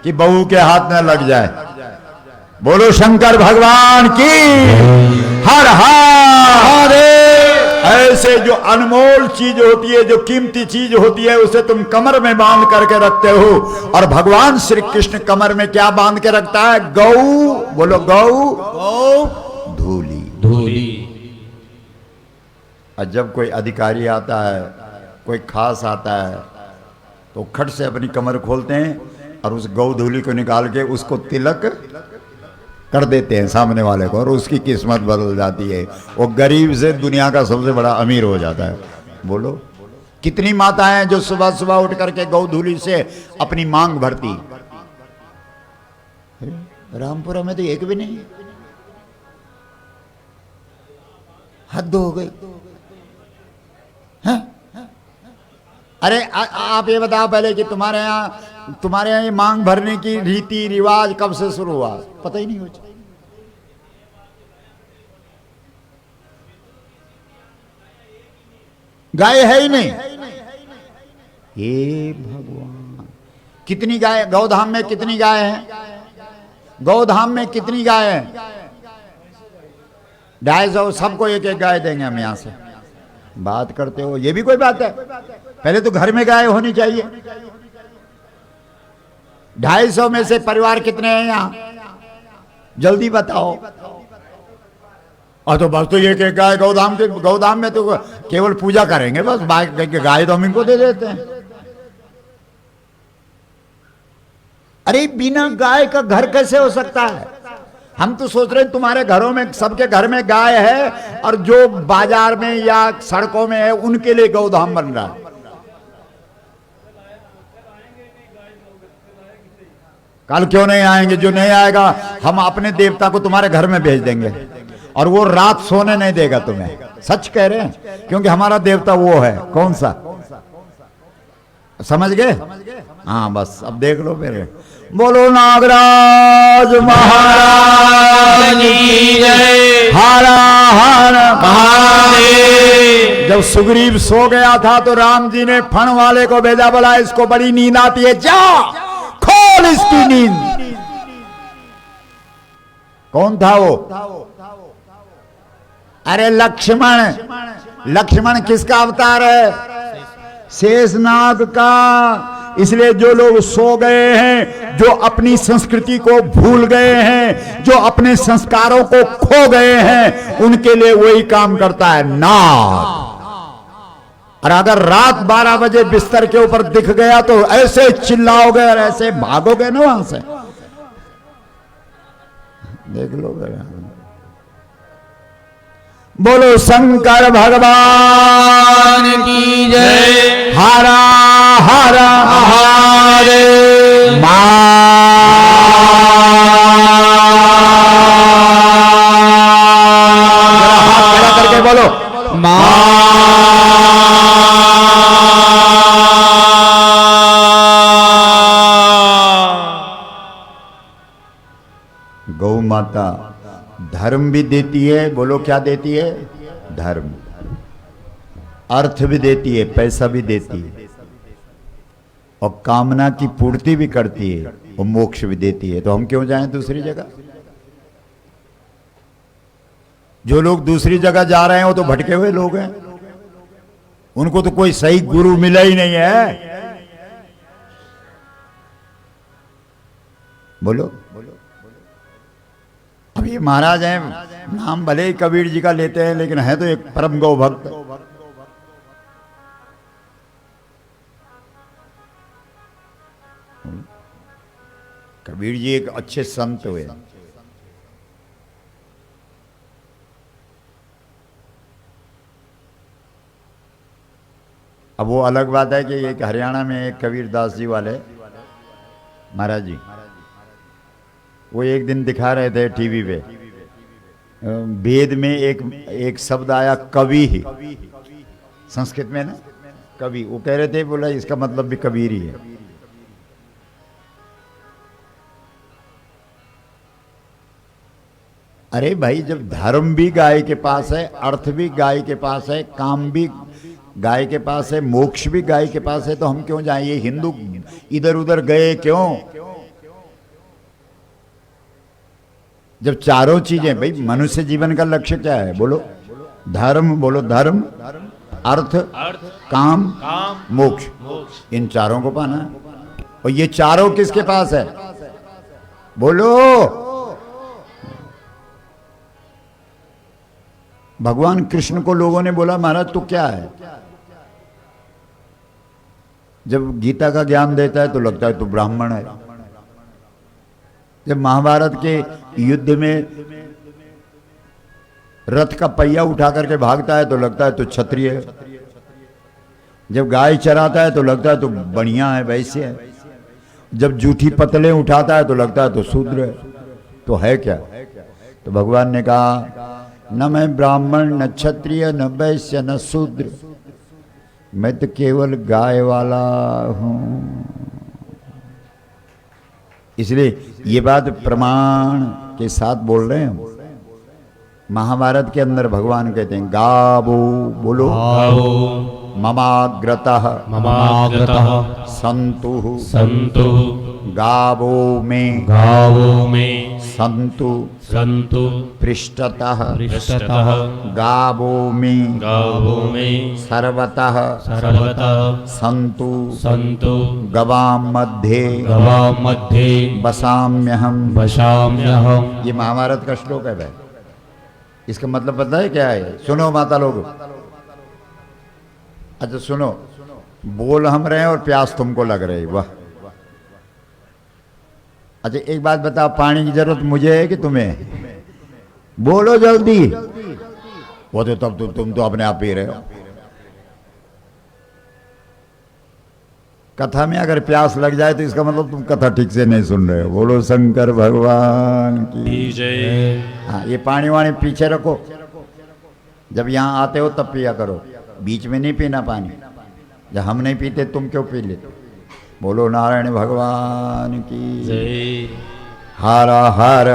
कि बहू के हाथ में लग जाए। बोलो शंकर भगवान की हर हर। ऐसे जो अनमोल चीज होती है, जो कीमती चीज होती है, उसे तुम कमर में बांध करके रखते हो। और भगवान श्री कृष्ण कमर में क्या बांध के रखता है? गौ। बोलो गौ धूली। धूली। और जब कोई अधिकारी आता है, कोई खास आता है, तो खट से अपनी कमर खोलते हैं और उस गौ धूली को निकाल के उसको तिलक कर देते हैं सामने वाले को, और उसकी किस्मत बदल जाती है। वो गरीब से दुनिया का सबसे बड़ा अमीर हो जाता है। बोलो कितनी माताएं हैं जो सुबह सुबह उठ करके गौधूली से अपनी मांग भरती। रामपुरा में तो एक भी नहीं। हद हो गई। हाँ? अरे आप ये बताओ पहले कि तुम्हारे यहाँ ये मांग भरने की रीति रिवाज कब से शुरू हुआ? पता ही नहीं हो। गाय है ही नहीं। ये भगवान, कितनी गाय गौधाम में? कितनी गाय है गौधाम में? कितनी गाय है? 250। सबको एक एक गाय देंगे हम। यहां से बात करते हो, ये भी कोई बात है? पहले तो घर में गाय होनी चाहिए। 250 में से परिवार कितने हैं यहाँ? जल्दी बताओ। और तो बस तो ये कि गाय गौधाम में तो केवल पूजा करेंगे बस, गाय तो हम इनको दे देते हैं। अरे बिना गाय का घर कैसे हो सकता है? हम तो सोच रहे हैं तुम्हारे घरों में, सबके घर में गाय है, और जो बाजार में या सड़कों में है उनके लिए गौधाम बन रहा है। कल क्यों नहीं आएंगे? जो नहीं आएगा हम अपने देवता को तुम्हारे घर में भेज देंगे, और वो रात सोने नहीं देगा तुम्हें। सच कह रहे हैं, क्योंकि हमारा देवता वो है। कौन सा? समझ गए? हाँ बस अब देख लो मेरे। बोलो नागराज महाराज की जय। हर हर महादेव। जब सुग्रीव सो गया था तो राम जी ने फण वाले को भेजा, बोला इसको बड़ी नींद आती है, जा खोल इसकी नींद। कौन था वो? अरे लक्ष्मण। लक्ष्मण किसका अवतार है? शेषनाग का। इसलिए जो लोग सो गए हैं, जो अपनी संस्कृति को भूल गए हैं, जो अपने संस्कारों को खो गए हैं, उनके लिए वही काम करता है, नाग। और अगर रात 12 बजे बिस्तर के ऊपर दिख गया तो ऐसे चिल्लाओगे और ऐसे भागोगे ना वहां से। देख लो। बोलो शंकर भगवान की जय। हरा हरा महादेव। खड़ा करके बोलो गौ माता धर्म भी देती है। बोलो क्या देती है? धर्म। अर्थ भी देती है, पैसा भी देती है, और कामना की पूर्ति भी करती है, और मोक्ष भी देती है। तो हम क्यों जाएं दूसरी जगह? जो लोग दूसरी जगह जा रहे हैं वो तो भटके हुए लोग हैं, उनको तो कोई सही गुरु मिला ही नहीं है। बोलो अब ये महाराज हैं, नाम भले ही कबीर जी का लेते हैं, लेकिन है तो एक परम गौ भक्त। कबीर जी एक अच्छे संत हुए। अब वो अलग बात है कि एक हरियाणा में एक कबीर दास जी वाले महाराज जी, वो एक दिन दिखा रहे थे टीवी पे, वेद में एक शब्द आया कवि ही, संस्कृत में ना कवि। वो कह रहे थे, बोला इसका मतलब भी कबीर ही है। अरे भाई, जब धर्म भी गाय के पास है, अर्थ भी गाय के पास है, काम भी गाय के पास है, मोक्ष भी गाय के पास है, तो हम क्यों जाएं? ये हिंदू इधर उधर गए क्यों? जब चारों चीजें, भाई मनुष्य जीवन का लक्ष्य क्या है? बोलो धर्म, बोलो धर्म, अर्थ, काम, मोक्ष, इन चारों को पाना है। और ये चारों किसके पास है? बोलो भगवान कृष्ण को लोगों ने बोला, महाराज तू क्या है? जब गीता का ज्ञान देता है तो लगता है तू ब्राह्मण है। जब महाभारत के युद्ध में रथ का पहिया उठा करके भागता है तो लगता है तो क्षत्रिय है। जब गाय चराता है तो लगता है तो बढ़िया है, वैसे है। जब जूठी पतले उठाता है तो लगता है तो शूद्र है। तो है क्या? तो भगवान ने कहा, न मैं ब्राह्मण, न क्षत्रिय, न वैश्य, न शूद्र, मैं तो केवल गाय वाला हूं। इसलिए ये बात प्रमाण के साथ बोल रहे हैं। महाभारत के अंदर भगवान कहते हैं, गावो, बोलो ममाग्रतः संतु गावो में संतु पृष्ठतः गावो में सर्वतः संतु गवाम मध्ये वसाम्यहम्। ये महाभारत का श्लोक है भाई। इसका मतलब पता है क्या है? सुनो माता लोग, अच्छा सुनो, बोल हम रहे हैं और प्यास तुमको लग रही। वाह! अच्छा एक बात बताओ, पानी की जरूरत मुझे है कि तुम्हें? बोलो जल्दी। वो तो तब तुम तो अपने आप पी रहे हो। कथा में अगर प्यास लग जाए तो इसका मतलब तुम कथा ठीक से नहीं सुन रहे हो। बोलो शंकर भगवान की जय। हाँ, ये पानी वाणी पीछे रखो, जब यहाँ आते हो तब पिया करो, बीच में नहीं पीना पानी। जब हम नहीं पीते तुम क्यों पी लेते? बोलो नारायण भगवान की जय। हर हर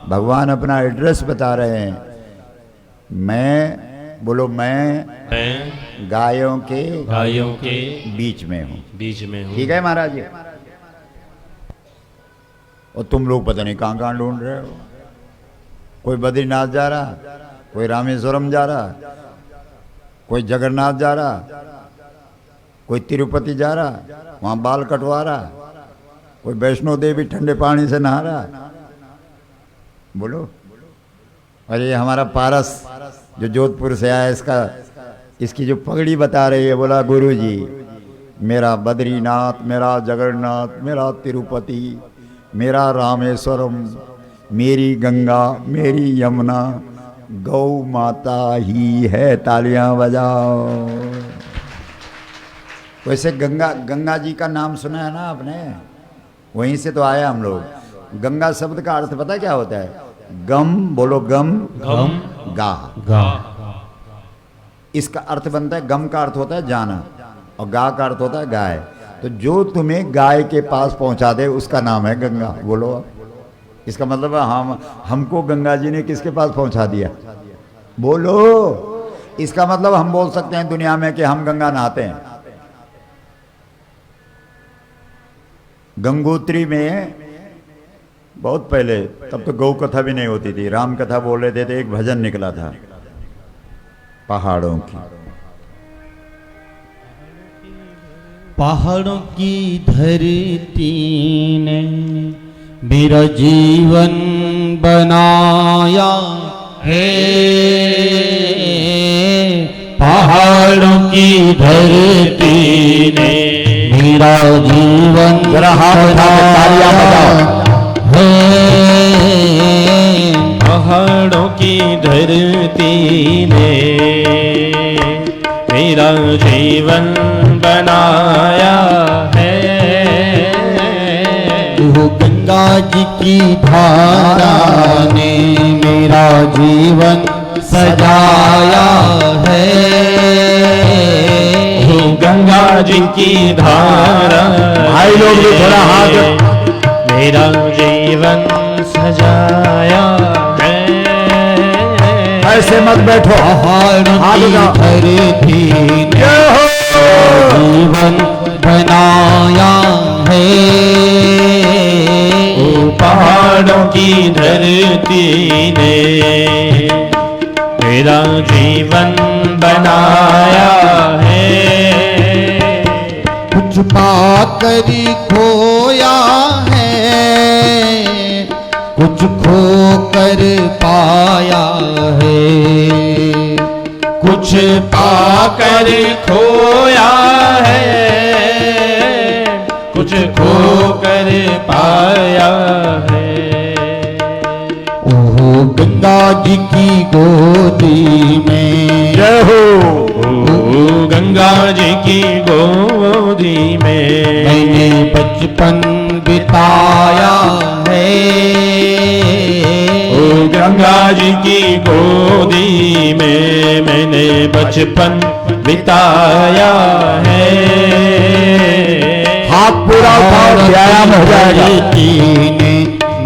भगवान अपना एड्रेस बता रहे हैं। मैं, बोलो मैं गायों के बीच में हूँ। ठीक है महाराज जी? और तुम लोग पता नहीं कहाँ कहाँ ढूंढ रहे हो। कोई बद्रीनाथ जा रहा, कोई रामेश्वरम जा रहा, कोई जगन्नाथ जा रहा, कोई तिरुपति जा रहा, वहाँ बाल कटवा रहा, कोई वैष्णो देवी ठंडे पानी से नहा रहा। बोलो। अरे हमारा पारस जो जोधपुर से आया, इसकी जो पगड़ी बता रही है, बोला गुरुजी मेरा बद्रीनाथ, मेरा जगन्नाथ, मेरा तिरुपति, मेरा रामेश्वरम, मेरी गंगा, मेरी यमुना, गौ माता ही है, तालियां बजाओ। वैसे गंगा, गंगा जी का नाम सुना है ना आपने, वहीं से तो आया हम लोग। गंगा शब्द का अर्थ पता क्या होता है? गम, बोलो गम, गम, गा। गा, इसका अर्थ बनता है, गम का अर्थ होता है जाना और गा का अर्थ होता है गाय। तो जो तुम्हें गाय के पास पहुंचा दे उसका नाम है गंगा। बोलो इसका मतलब है हमको गंगा जी ने किसके पास पहुंचा दिया? बोलो। इसका मतलब हम बोल सकते हैं दुनिया में कि हम गंगा नहाते हैं। गंगोत्री में बहुत पहले, तब तो गौ कथा भी नहीं होती थी, राम कथा बोल रहे थे तो एक भजन निकला था पहाड़ों की। पहाड़ों की धरती ने मेरा जीवन बनाया है, पहाड़ों की धरती ने मेरा जीवन जरा हाथ उठा के तालियां बजाओ। पहाड़ों की धरती ने मेरा जीवन बनाया है, वो गंगा जी की धारा ने मेरा जीवन सजाया है, गंगा जी की धारा भाई लोग भी थोड़ा हाथ, मेरा जीवन सजाया है। ऐसे मत बैठो, पहाड़ हाथ की उठाओ। धरती ने जीवन बनाया है, पहाड़ों की धरती ने मेरा जीवन बनाया है, कुछ पाकर खोया है, कुछ खोकर पाया है, कुछ पाकर खोया है, कुछ खोकर पाया है। ओहो गंगा जी की गोदी में जय हो। ओ गंगा जी की गोदी में मैंने बचपन बिताया है, ओ गंगा जी की गोदी में मैंने बचपन बिताया है। हाथ पूरा उठाओ, व्यायाम हो जाएगा। ने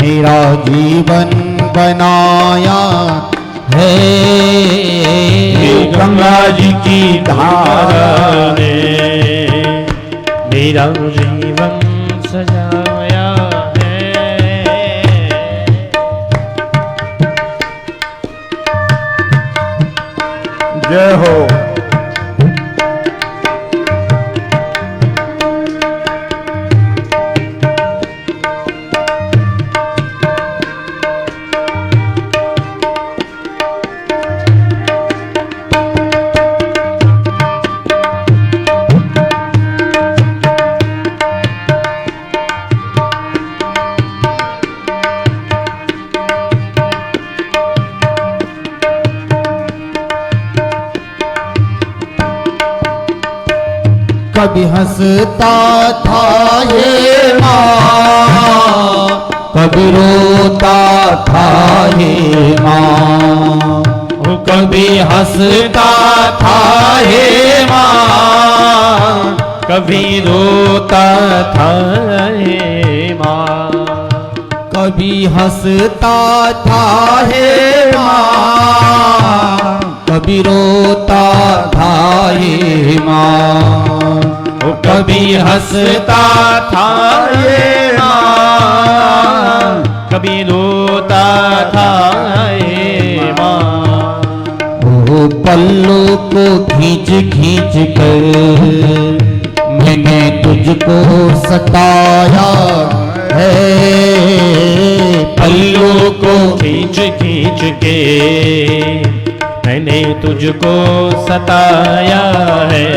मेरा जीवन बनाया है, गंगा जी की धारा ने मेरा जीवन सजाया है। जय हो। कभी हंसता था ये माँ, कभी रोता था ये माँ, कभी हंसता था हे माँ, कभी रोता था हे माँ, कभी हंसता था हे माँ, कभी रोता था ये माँ, कभी हंसता था हे माँ, कभी रोता था हे माँ। वो पल्लों को खींच खींच कर मैंने तुझको सताया है, पल्लों को खींच खींच के मैंने तुझको सताया है।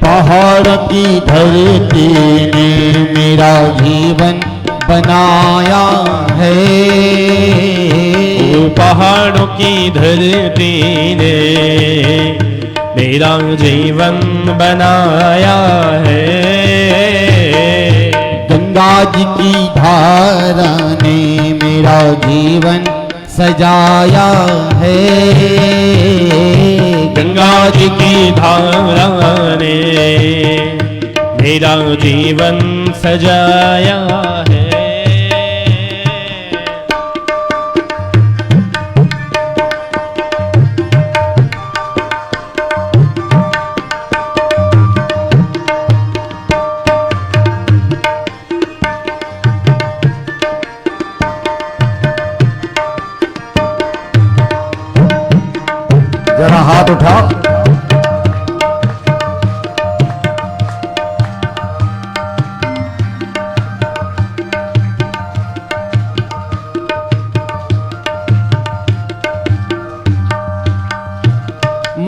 पहाड़ की धरती ने मेरा जीवन बनाया है। ओ पहाड़ों की धरती ने मेरा जीवन बनाया है। गंगा जी की धारा ने मेरा जीवन सजाया है। गंगा जी की धारा ने मेरा जीवन सजाया है। जरा हाथ उठा।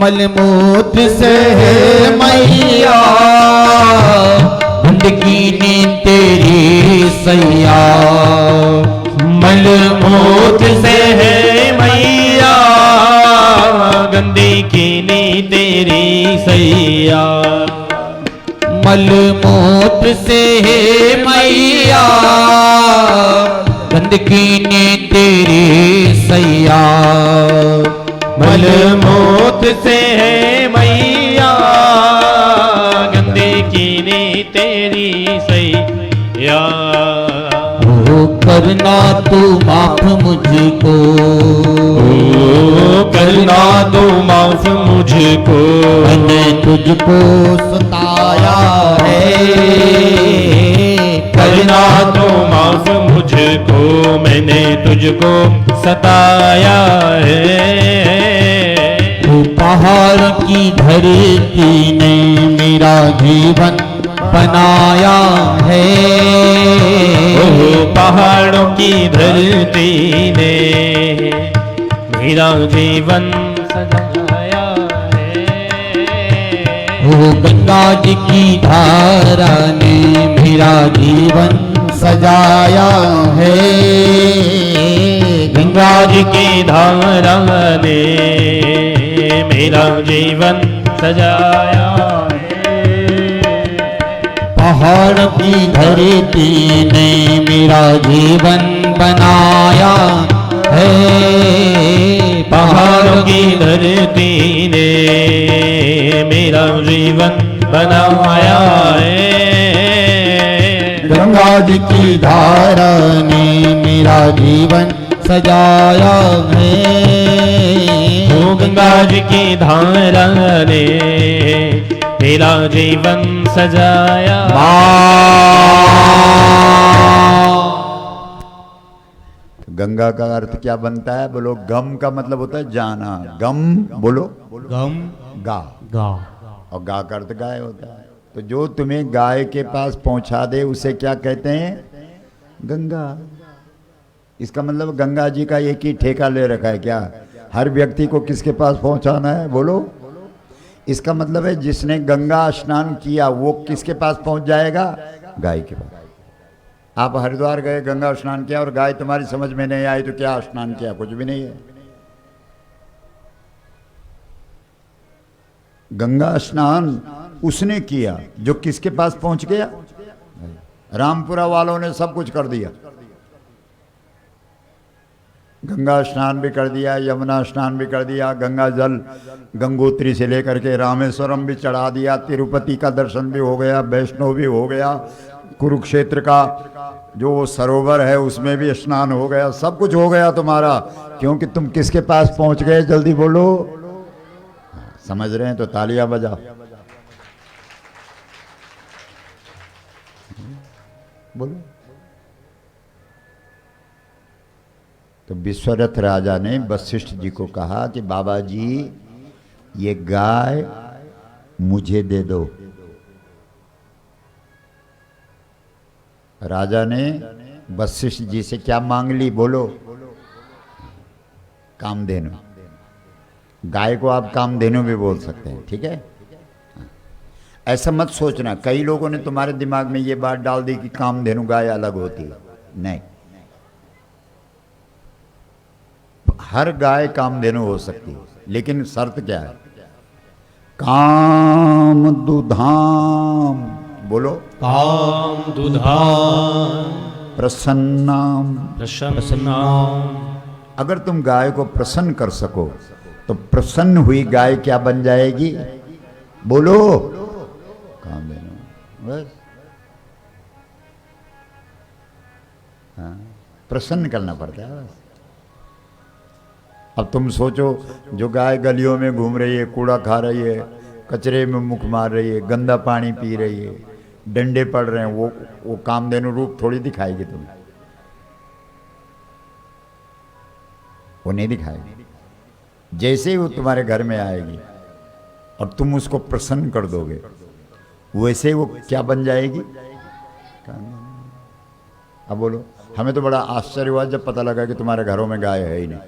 मलमूत्र से है मैया गंदगी ने तेरी सैया। मलमूत्र से है मैया गंदी कीनी तेरी सैया। मलमूत्र से है मैया गंदगी ने तेरी सैया। मलमूत्र से है मैया गंदी कीनी तेरी सैया। ओ करना तू माफ मुझको, ओ करना दो माफ मुझको। मैंने तुझको सताया है। करना दो माफ मुझको मैंने तुझको सताया है। तू पहाड़ की धरती ने मेरा जीवन बनाया है। ओ पहाड़ों की धरती ने मेरा जीवन सजाया है। ओ गंगा जी की धारा ने मेरा जीवन सजाया है। गंगा जी की धारा ने मेरा जीवन सजाया है। पहाड़ की धरती ने मेरा जीवन बनाया है। पहाड़ों की धरती ने मेरा जीवन बनाया है। गंगा जी की धारा ने मेरा जीवन सजाया है। ओ गंगा जी की धारा ने मेरा जीवन सजाया। गंगा का अर्थ क्या बनता है? बोलो। गम का मतलब होता है जाना। गम बोलो। गम गा। गा और गा का अर्थ गाय होता है। तो जो तुम्हें गाय के पास पहुंचा दे उसे क्या कहते हैं? गंगा। इसका मतलब गंगा जी का एक ही ठेका ले रखा है क्या? हर व्यक्ति को किसके पास पहुंचाना है? बोलो। इसका मतलब है जिसने गंगा स्नान किया वो किसके पास पहुंच जाएगा? गाय के पास। आप हरिद्वार गए, गंगा स्नान किया और गाय तुम्हारी समझ में नहीं आई तो क्या स्नान किया? कुछ भी नहीं है। गंगा स्नान उसने किया जो किसके पास पहुंच गया? रामपुरा वालों ने सब कुछ कर दिया। गंगा स्नान भी कर दिया, यमुना स्नान भी कर दिया, गंगा जल गंगोत्री से लेकर के रामेश्वरम भी चढ़ा दिया, तिरुपति का दर्शन भी हो गया, वैष्णो भी हो गया, कुरुक्षेत्र का जो सरोवर है उसमें भी स्नान हो गया, सब कुछ हो गया तुम्हारा। क्योंकि तुम किसके पास पहुंच गए? जल्दी बोलो। समझ रहे हैं तो तालियां बजाओ। बोलो। तो विश्वरथ राजा ने वशिष्ठ जी को कहा कि बाबा जी ये गाय मुझे दे दो। राजा ने वशिष्ठ जी से क्या मांग ली? बोलो। कामधेनु। गाय को आप कामधेनु भी बोल सकते हैं, ठीक है। ऐसा मत सोचना कई लोगों ने तुम्हारे दिमाग में ये बात डाल दी कि कामधेनु गाय अलग होती है। नहीं, हर गाय कामधेनु हो सकती है, लेकिन शर्त क्या है? काम दुधाम, बोलो, काम दुधाम प्रसन्नाम। प्रसन्नाम। अगर तुम गाय को प्रसन्न कर सको तो प्रसन्न हुई गाय क्या बन जाएगी? बोलो, कामधेनु। बस, हाँ, प्रसन्न करना पड़ता है बस। अब तुम सोचो, जो गाय गलियों में घूम रही है, कूड़ा खा रही है, कचरे में मुख मार रही है, गंदा पानी पी रही है, डंडे पड़ रहे हैं, वो कामधेनु रूप थोड़ी दिखाएगी तुम्हें, वो नहीं दिखाएगी। जैसे ही वो तुम्हारे घर में आएगी और तुम उसको प्रसन्न कर दोगे, वैसे ही वो क्या बन जाएगी? अब बोलो, हमें तो बड़ा आश्चर्य हुआ जब पता लगा कि तुम्हारे घरों में गाय है ही नहीं।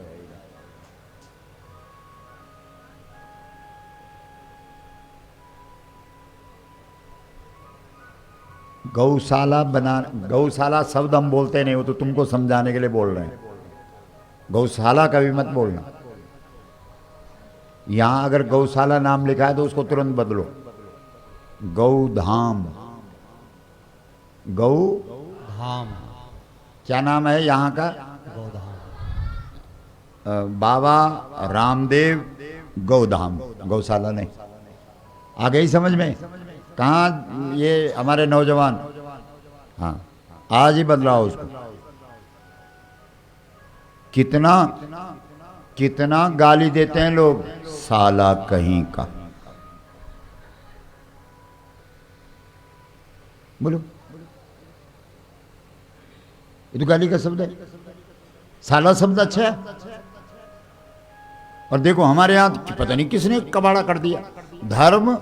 गौशाला शब्द हम बोलते नहीं, वो तो तुमको समझाने के लिए बोल रहे हैं। गौशाला कभी मत बोलना। यहां अगर गौशाला नाम लिखा है तो उसको तुरंत बदलो, गौधाम। धाम, क्या नाम है यहाँ का? बाबा रामदेव गौधाम, गौशाला नहीं। आ गई समझ में? कहाँ ये हमारे नौजवान, हाँ आज ही बदलाओ उसको। कितना कितना गाली देते हैं लोग, साला कहीं का। बोलो, ये तो गाली का शब्द है। साला शब्द अच्छा है। और देखो हमारे यहाँ पता नहीं किसने कबाड़ा कर दिया, धर्म,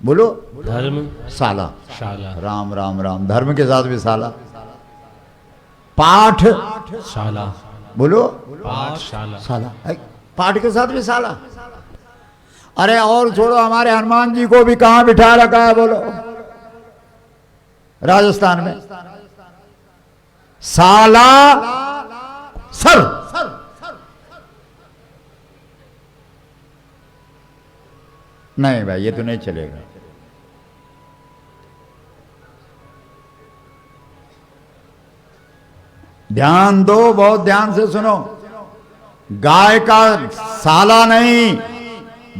बोलो, धर्म साला, शाला, राम राम राम, धर्म के साथ भी साला। पाठ, शाला, बोलो, पाठशाला, साला, पाठ के साथ भी साला। अरे और छोड़ो, हमारे हनुमान जी को भी कहां बिठा रखा है? बोलो, राजस्थान में। साला सर, नहीं भाई ये तो नहीं चलेगा। ध्यान दो, बहुत ध्यान से सुनो। गाय का साला नहीं,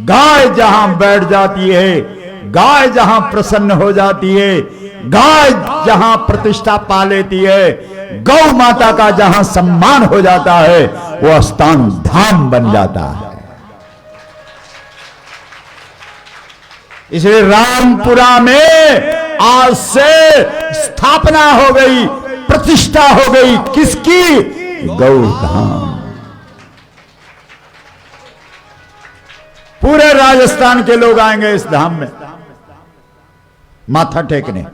गाय जहां बैठ जाती है, गाय जहां प्रसन्न हो जाती है, गाय जहां प्रतिष्ठा पा लेती है, गौ माता का जहां सम्मान हो जाता है, वो स्थान धाम बन जाता है। इसलिए रामपुरा में आज से स्थापना हो गई, प्रतिष्ठा हो गई, किसकी? गौधाम। पूरे राजस्थान के लोग आएंगे इस धाम में माथा टेकने।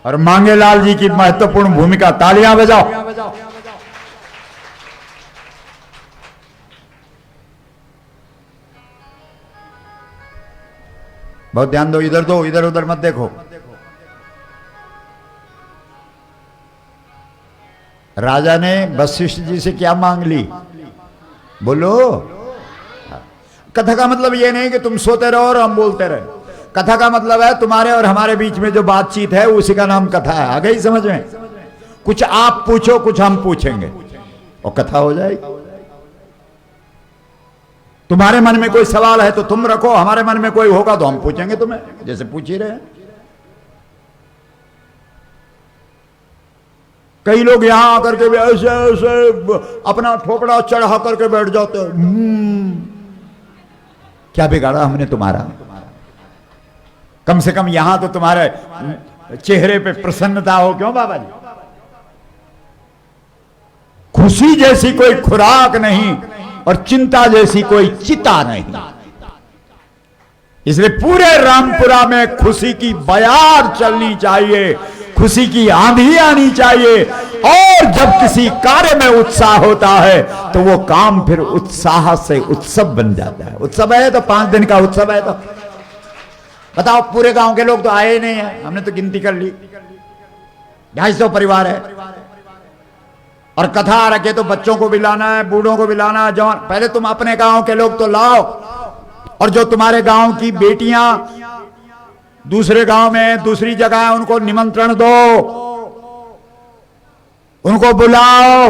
और मांगेलाल जी की महत्वपूर्ण भूमिका, तालियां बजाओ। बहुत ध्यान दो, इधर दो, इधर उधर मत देखो। राजा ने वशिष्ठ जी से क्या मांग ली? बोलो। कथा का मतलब ये नहीं कि तुम सोते रहो और हम बोलते रहे। कथा का मतलब है तुम्हारे और हमारे बीच में जो बातचीत है उसी का नाम कथा है। आ गई समझ में? कुछ आप पूछो, कुछ हम पूछेंगे और कथा हो जाएगी। तुम्हारे मन में कोई सवाल है तो तुम रखो, हमारे मन में कोई होगा तो हम पूछेंगे तुम्हें, जैसे पूछ ही रहे हैं। कई लोग यहां आकर के भी ऐसे ऐसे अपना ठोकरा चढ़ा करके बैठ जाते हैं। क्या बिगाड़ा हमने तुम्हारा? कम से कम यहां तो तुम्हारे चेहरे पे प्रसन्नता हो। क्यों बाबा जी? खुशी जैसी कोई खुराक नहीं और चिंता जैसी कोई चिता नहीं। इसलिए पूरे रामपुरा में खुशी की बयार चलनी चाहिए, खुशी की आंधी आनी चाहिए। और जब किसी कार्य में उत्साह होता है तो वो काम फिर उत्साह से उत्सव बन जाता है। उत्सव है तो 5 दिन का उत्सव है, तो बताओ पूरे गांव के लोग तो आए ही नहीं है, हमने तो गिनती कर ली 250 परिवार है। और कथा रखे तो बच्चों को भी लाना है, बूढ़ों को भी लाना है, जवान। पहले तुम अपने गांव के लोग तो लाओ, और जो तुम्हारे गांव की बेटियां दूसरे गांव में दूसरी जगह है उनको निमंत्रण दो, उनको बुलाओ।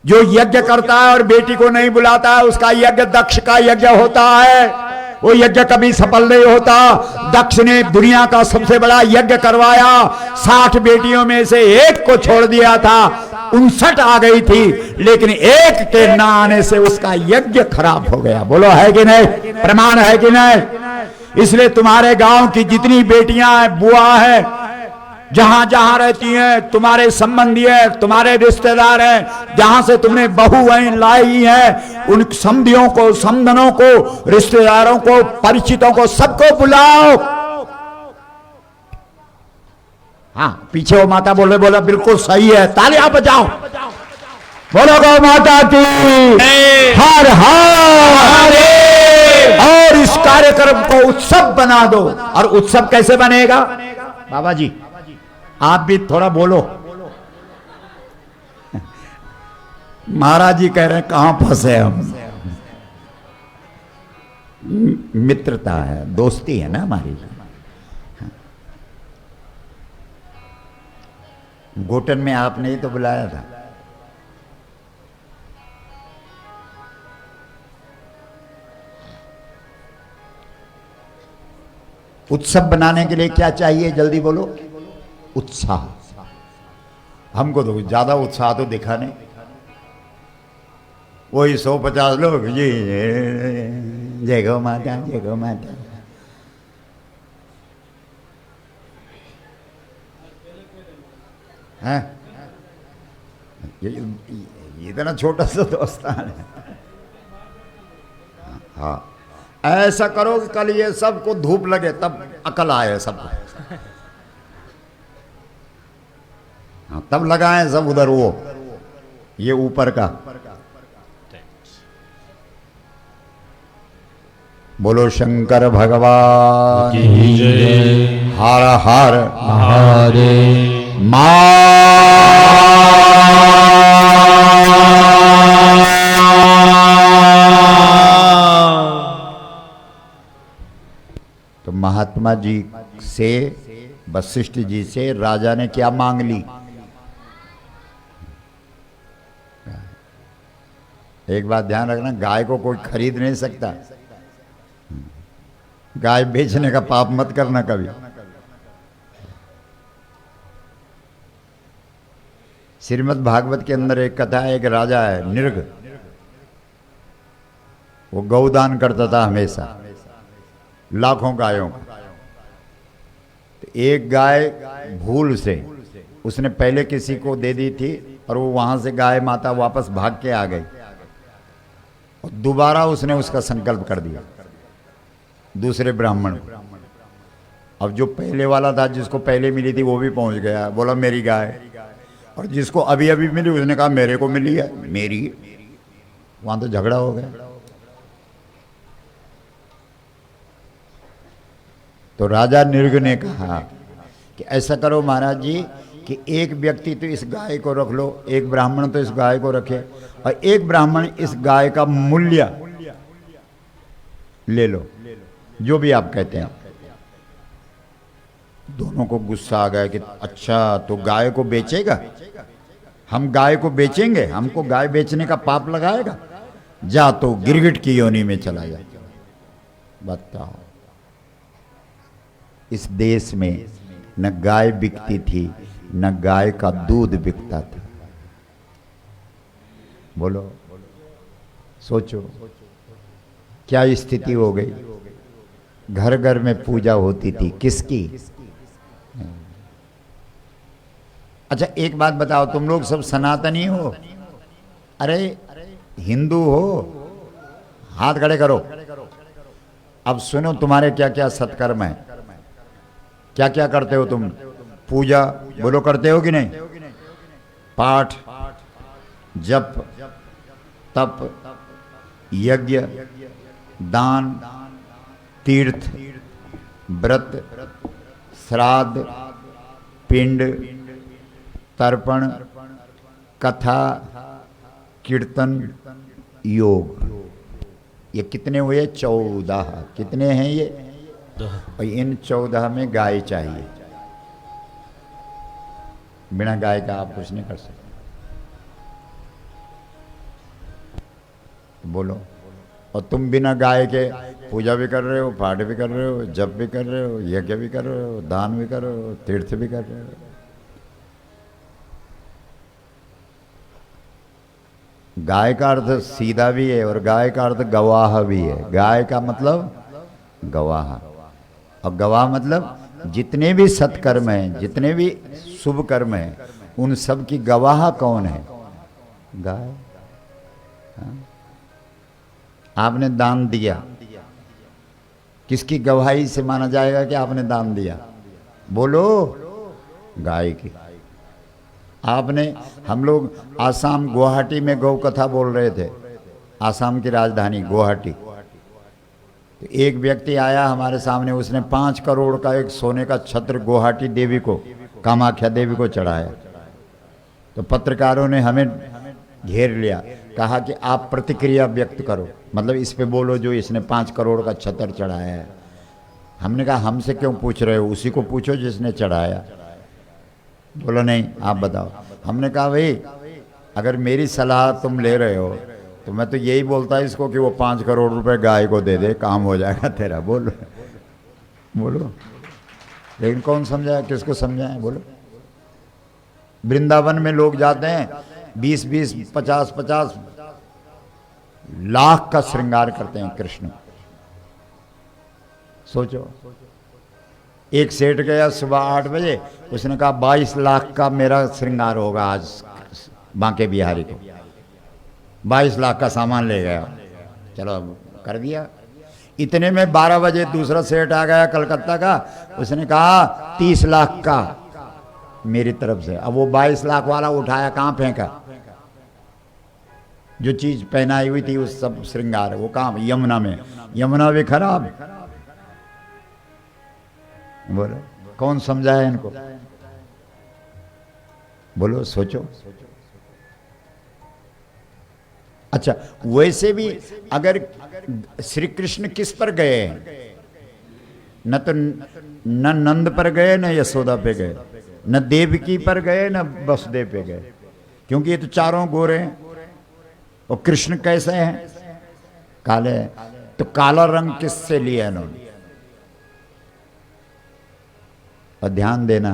जो यज्ञ करता है और बेटी को नहीं बुलाता है उसका यज्ञ दक्ष का यज्ञ होता है, वो यज्ञ कभी सफल नहीं होता। दक्ष ने दुनिया का सबसे बड़ा यज्ञ करवाया, 60 बेटियों में से एक को छोड़ दिया था, 59 आ गई थी, लेकिन एक के ना आने से उसका यज्ञ खराब हो गया। बोलो है कि नहीं? प्रमाण है कि नहीं? इसलिए तुम्हारे गांव की जितनी बेटियां हैं, बुआ है, जहां जहां रहती हैं, तुम्हारे संबंधी है, तुम्हारे रिश्तेदार हैं, जहां से तुमने बहुएं लाई हैं, उन समधियों को, समधनों को, रिश्तेदारों को, परिचितों को, सबको बुलाओ। हाँ, पीछे वो माता बोले, बोला बिल्कुल सही है, तालियां बजाओ, बोलो गौ माता की हर हर। और इस कार्यक्रम को उत्सव बना दो। और उत्सव कैसे बनेगा? बाबा जी आप भी थोड़ा बोलो। महाराज जी कह रहे हैं कहां फंसे हम। मित्रता है, दोस्ती है ना हमारी। घोटन में आपने ही तो बुलाया था। उत्सव बनाने के लिए क्या चाहिए? जल्दी बोलो। उत्साह। हमको तो ज्यादा उत्साह तो दिखा नहीं। वही 150 लोग जी जय गौ माता, जय गौ माता। हैं? ये इतना छोटा सा दोस्तान है। हाँ, ऐसा करो कि कल ये सबको धूप लगे तब अकल आए सबको। हाँ, तब लगाएं सब उधर, वो ये ऊपर का। बोलो शंकर भगवान की जय। हर हर हरे तो महात्मा जी से, वशिष्ठ जी से राजा ने क्या मांग ली? एक बात ध्यान रखना, गाय को कोई खरीद नहीं सकता। गाय बेचने का पाप मत करना कभी। श्रीमद् भागवत के अंदर एक कथा है, एक राजा है निर्ग, वो गौदान करता था हमेशा, लाखों गायों का। तो एक गाय भूल से उसने पहले किसी को दे दी थी और वो वहां से गाय माता वापस भाग के आ गई, और दोबारा उसने उसका संकल्प कर दिया दूसरे ब्राह्मण को। अब जो पहले वाला था, जिसको पहले मिली थी, वो भी पहुंच गया, बोला मेरी गाय। और जिसको अभी अभी मिली उसने कहा मेरे को मिली है, मेरी। वहां तो झगड़ा हो गया। तो राजा निर्ग ने कहा कि ऐसा करो महाराज जी कि एक व्यक्ति तो इस गाय को रख लो, एक ब्राह्मण तो इस गाय को रखे, और एक ब्राह्मण इस गाय का मूल्य ले लो, जो भी आप कहते हैं। दोनों को गुस्सा आ गया कि अच्छा तो गाय को बेचेगा, हम गाय को बेचेंगे, हमको गाय बेचने का पाप लगाएगा, जा तो गिरगिट की योनि में चला जा। बताओ, इस देश में न गाय बिकती थी, न गाय का दूध बिकता था। बोलो, सोचो क्या स्थिति हो गई। घर घर में पूजा होती थी, किसकी? अच्छा एक बात बताओ, तुम लोग सब सनातनी हो? अरे हिंदू हो? हाथ खड़े करो। अब सुनो तुम्हारे क्या क्या सत्कर्म है। क्या क्या करते हो तुम? पूजा बोलो करते हो कि नहीं? पाठ, जप, तप, यज्ञ, दान, तीर्थ, व्रत, श्राद्ध, पिंड, तर्पण, कथा, कीर्तन, योग। ये कितने हुए? 14। कितने हैं ये? और इन 14 में गाय चाहिए। बिना गाय का आप कुछ नहीं कर सकते। तो बोलो। और तुम बिना गाय के पूजा भी कर रहे हो, पाठ भी कर रहे हो, जप भी कर रहे हो, यज्ञ भी कर रहे हो, दान भी कर रहे हो, तीर्थ भी कर रहे हो। गाय का अर्थ सीधा भी है और गाय का अर्थ गवाह भी है। गाय का मतलब गवाह, और गवाह मतलब जितने भी सत्कर्म हैं, जितने भी शुभ कर्म हैं, उन सब की गवाह कौन है? गाय। हाँ? आपने दान दिया, किसकी गवाही से माना जाएगा कि आपने दान दिया? बोलो। गाय की। आपने, हम लोग आसाम गुवाहाटी में गौ कथा बोल रहे थे, आसाम की राजधानी गुवाहाटी। तो एक व्यक्ति आया हमारे सामने, उसने 5 करोड़ का एक सोने का छत्र गुवाहाटी देवी को, कामाख्या देवी को चढ़ाया। तो पत्रकारों ने हमें घेर लिया, कहा कि आप प्रतिक्रिया व्यक्त करो, मतलब इस पे बोलो जो इसने 5 करोड़ का छत्र चढ़ाया है। हमने कहा हमसे क्यों पूछ रहे हो, उसी को पूछो जिसने चढ़ाया। बोलो नहीं आप बताओ। हमने कहा भाई अगर मेरी सलाह तुम ले रहे हो तो मैं तो यही बोलता है इसको कि वो 5 करोड़ रुपए गाय को दे दे, काम हो जाएगा तेरा। बोलो बोलो। लेकिन कौन समझाए, किसको समझाए? बोलो। वृंदावन में लोग जाते हैं 20-20, 50-50 लाख का श्रृंगार करते हैं कृष्ण। सोचो। एक सेठ गया सुबह 8 बजे, उसने कहा 22 लाख का मेरा श्रृंगार होगा आज बांके बिहारी को। 22 लाख का सामान ले गया, चलो कर दिया। इतने में 12 बजे दूसरा सेठ आ गया कलकत्ता का, उसने कहा 30 लाख का मेरी तरफ से। अब वो 22 लाख वाला उठाया, कहाँ फेंका? जो चीज पहनाई हुई थी उस सब श्रृंगार, वो कहाँ? यमुना में। यमुना भी खराब। बोलो कौन समझाए इनको? बोलो सोचो। अच्छा वैसे भी अगर श्री कृष्ण किस पर गए? न तो न नंद पर गए, न यशोदा पे गए, न देवकी पर गए, न वसुदेव पे गए, क्योंकि ये तो चारों गोरे हैं। और कृष्ण कैसे हैं? काले। तो काला रंग किससे लिया इन्होंने? और ध्यान देना,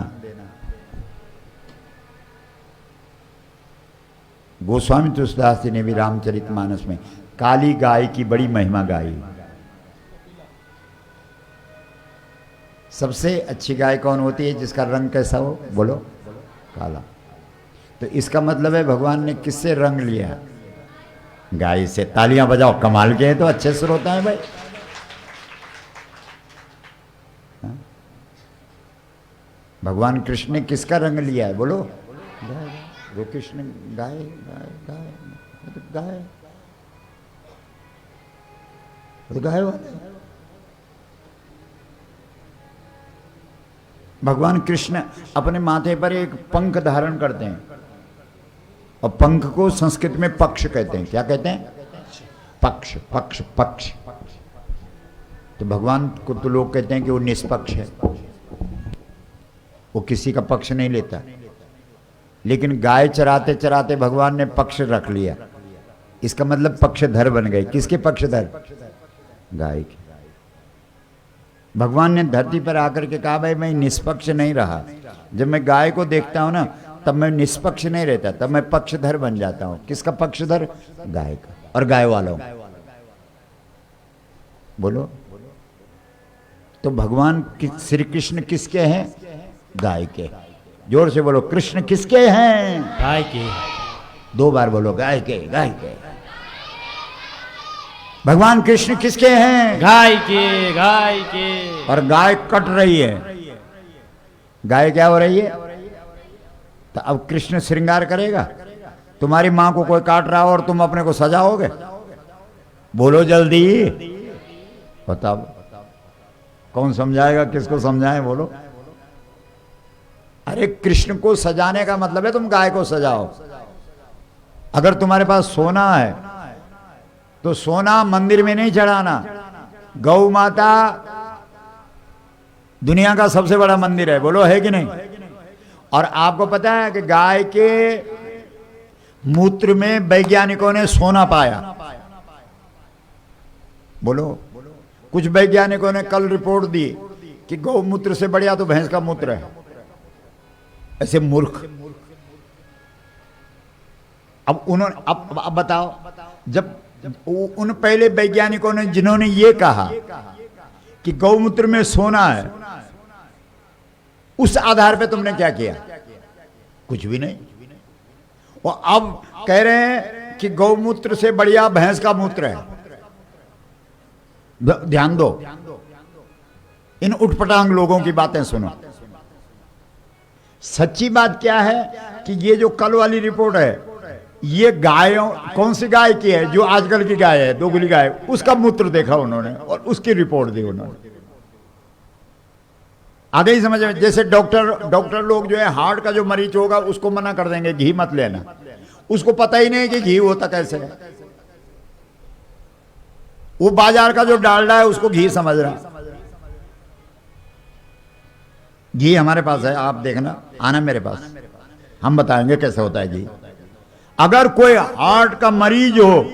गोस्वामी तुलसीदास जी ने भी रामचरितमानस में काली गाय की बड़ी महिमा गाई। सबसे अच्छी गाय कौन होती है? जिसका रंग कैसा हो? बोलो काला। तो इसका मतलब है भगवान ने किससे रंग लिया? गाय से। तालियां बजाओ, कमाल के हैं तो अच्छे श्रोता है भाई। भगवान कृष्ण ने किसका रंग लिया है? बोलो गाय। वो कृष्ण गाय गाय गाय गाय, तो गाय वाले। भगवान कृष्ण अपने माथे पर एक पंख धारण करते हैं, और पंख को संस्कृत में पक्ष कहते हैं। क्या कहते हैं? पक्ष पक्ष पक्ष। तो भगवान को तो लोग कहते हैं कि वो निष्पक्ष है, वो किसी का पक्ष नहीं लेता। लेकिन गाय चराते चराते भगवान ने पक्ष रख लिया, इसका मतलब पक्षधर बन गए। किसके पक्षधर? गाय के। भगवान ने धरती पर आकर के कहा भाई मैं निष्पक्ष नहीं रहा। जब मैं गाय को देखता हूं ना तब मैं निष्पक्ष नहीं रहता, तब मैं पक्षधर बन जाता हूं। किसका पक्षधर? गाय का और गाय वालों। बोलो। तो भगवान श्री कृष्ण किसके हैं? गाय के। जोर से बोलो, कृष्ण किसके हैं? गाय के। 2 बार बोलो, गाय के गाय के। भगवान कृष्ण किसके हैं? गाय के गाय के। और गाय कट रही है, गाय क्या हो रही है? तो अब कृष्ण श्रृंगार करेगा? तुम्हारी मां को कोई काट रहा हो और तुम अपने को सजाओगे? बोलो जल्दी, बताओ कौन समझाएगा, किसको समझाएं, बोलो। अरे कृष्ण को सजाने का मतलब है तुम गाय को सजाओ। अगर तुम्हारे पास सोना है तो सोना मंदिर में नहीं चढ़ाना। गौ माता दुनिया का सबसे बड़ा मंदिर है, बोलो है कि नहीं? और आपको पता है कि गाय के मूत्र में वैज्ञानिकों ने सोना पाया, बोलो। कुछ वैज्ञानिकों ने कल रिपोर्ट दी कि गौमूत्र से बढ़िया तो भैंस का मूत्र है। ऐसे मूर्ख। अब उन्होंने अब बताओ, जब उन पहले वैज्ञानिकों ने जिन्होंने ये कहा कि गौमूत्र में सोना है, उस आधार पे तुमने क्या किया? कुछ भी नहीं। और अब कह रहे हैं कि गौमूत्र से बढ़िया भैंस का मूत्र है। ध्यान दो, इन उठपटांग लोगों की बातें सुनो। सच्ची बात क्या है कि ये जो कल वाली रिपोर्ट है, ये गायों, कौन सी गाय की है? जो आजकल की गाय है, दोगली गाय, उसका मूत्र देखा उन्होंने और उसकी रिपोर्ट दी उन्होंने। आगे ही समझ में। जैसे डॉक्टर लोग जो है, हार्ट का जो मरीज होगा उसको मना कर देंगे घी मत लेना, उसको पता ही नहीं कि घी होता कैसे है। वो बाजार का जो डालडा है उसको घी समझ रहा। घी हमारे पास है, आप देखना, आना मेरे पास, हम बताएंगे कैसे होता है घी। अगर कोई हार्ट का मरीज हो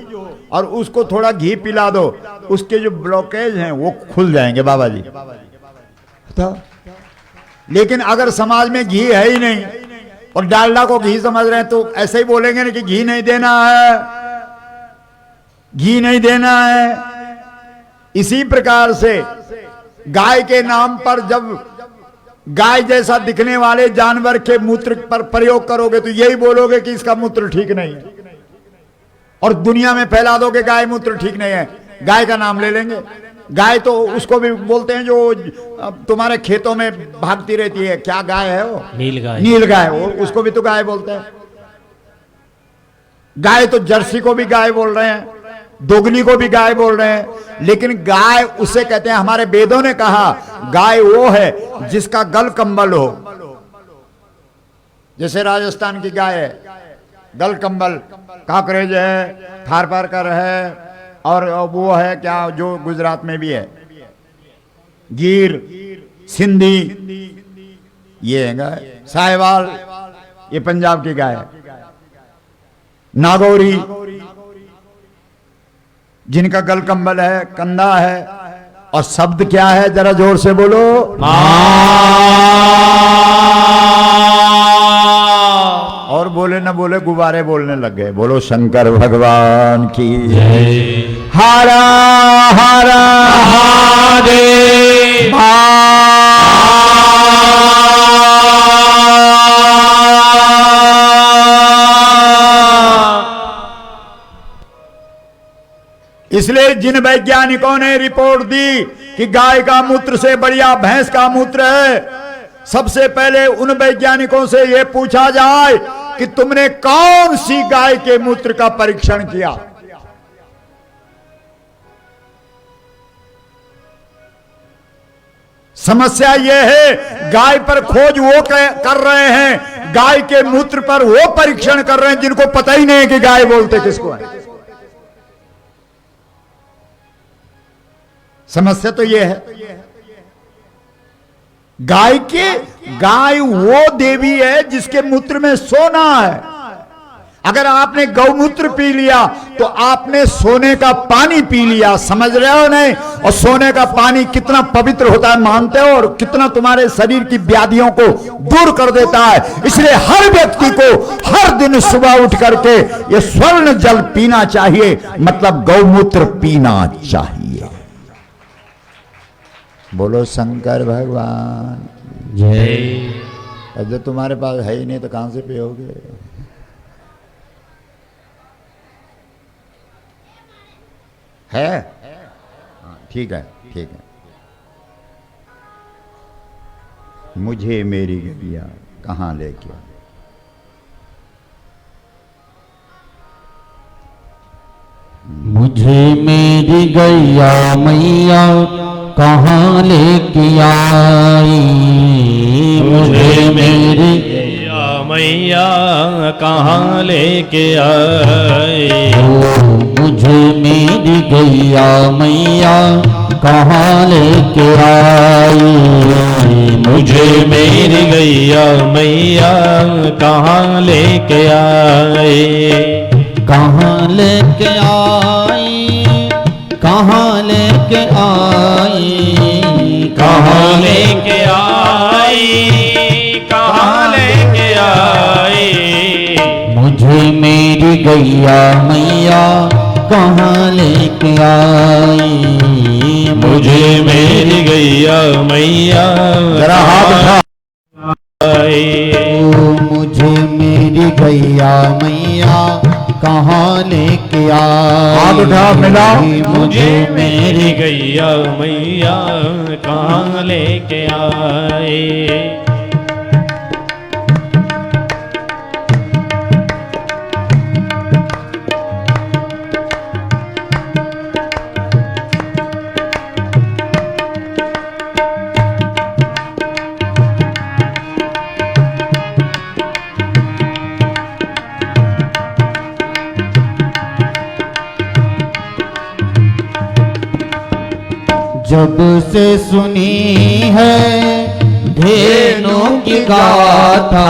और उसको थोड़ा घी पिला दो, उसके जो ब्लॉकेज हैं वो खुल जाएंगे बाबा जी। तो लेकिन अगर समाज में घी है ही नहीं और डालडा को घी समझ रहे हैं, तो ऐसे ही बोलेंगे ना कि घी नहीं देना है, घी नहीं देना है। इसी प्रकार से गाय के नाम पर जब गाय जैसा दिखने वाले जानवर के मूत्र पर प्रयोग करोगे तो यही बोलोगे कि इसका मूत्र ठीक नहीं है, और दुनिया में फैला दोगे गाय मूत्र ठीक नहीं है। गाय का नाम ले लेंगे। गाय तो उसको भी बोलते हैं जो तुम्हारे खेतों में भागती रहती है, क्या गाय है वो? नील गाय। नील गाय, वो उसको भी तो गाय बोलते हैं। गाय तो जर्सी को भी गाय बोल रहे हैं, दोगली को भी गाय बोल रहे हैं, लेकिन गाय उसे कहते हैं, हमारे वेदों ने कहा गाय वो है जिसका गल कंबल हो। जैसे राजस्थान की गाय है, गल कंबल, काकरेज है, थारपारकर है, और वो है क्या जो गुजरात में भी है, गिर, सिंधी, ये है गाय। साहिवाल, ये पंजाब की गाय है। नागौरी, जिनका गल कंबल है, कंधा है, और शब्द क्या है? जरा जोर से बोलो। और बोले ना बोले गुब्बारे बोलने लग गए। बोलो शंकर भगवान की जय। हरा हरा महादेव। इसलिए जिन वैज्ञानिकों ने रिपोर्ट दी कि गाय का मूत्र से बढ़िया भैंस का मूत्र है, सबसे पहले उन वैज्ञानिकों से यह पूछा जाए कि तुमने कौन सी गाय के मूत्र का परीक्षण किया? समस्या यह है, गाय पर खोज वो कर रहे हैं, गाय के मूत्र पर वो परीक्षण कर रहे हैं जिनको पता ही नहीं है कि गाय बोलते किसको है। समस्या तो यह है। गाय वो देवी है जिसके मूत्र में सोना है। अगर आपने गौमूत्र पी लिया तो आपने सोने का पानी पी लिया, समझ रहे हो नहीं? और सोने का पानी कितना पवित्र होता है मानते हो, और कितना तुम्हारे शरीर की व्याधियों को दूर कर देता है। इसलिए हर व्यक्ति को हर दिन सुबह उठ करके ये स्वर्ण जल पीना चाहिए, मतलब गौमूत्र पीना चाहिए। बोलो शंकर भगवान जय। अब जब तुम्हारे पास है ही नहीं तो कहां से पियोगे? है? हाँ, ठीक है, ठीक है। मुझे मेरी गैया कहाँ लेके आई। मुझे मेरी गैया मैया कहाँ लेके आई। मुझे मेरी मैया कहाँ लेके आए। मुझे मेरी गैया मैया कहाँ लेके आई। मुझे मेरी गैया मैया कहाँ लेके आए। कहाँ लेके आई, कहाँ लेके आई, कहाँ लेके आई, कहाँ लेके आई। मुझे मेरी गैया मैया कहाँ लेके आई। मुझे मेरी गैया मैया जरा हाथ उठा। मुझे मेरी गैया मैया कहाँ लेके आई। हाथ उठा, मिलाओ। मुझे मेरी गैया मैया कहाँ लेके आए। जब से सुनी है धेनु की गाथा,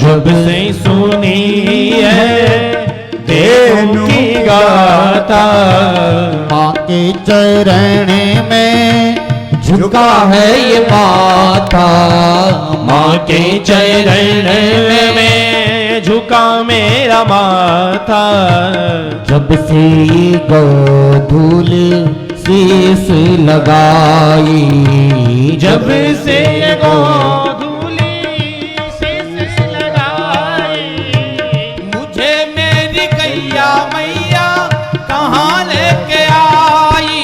जब से सुनी है धेनु की गाथा। माँ के चरण में झुका है ये माथा। माँ के चरण में झुका मेरा माथा। जब से गोधूल शीश लगाई, जब से गोधूली शीश लगाई। मुझे मेरी गैया मैया कहाँ लेके आई।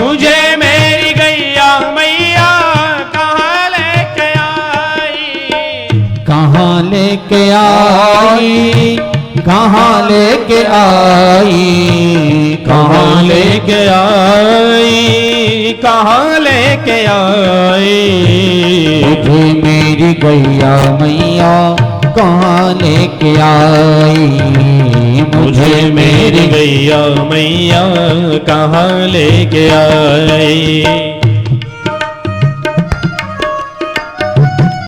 मुझे मेरी गैया मैया कहाँ लेके आई। कहाँ लेके आई, कहाँ लेके आई, कहाँ लेके आई, कहाँ लेके आई। मुझे मेरी गैया मैया कहाँ लेके आई। मुझे मेरी गैया मैया कहाँ लेके आई।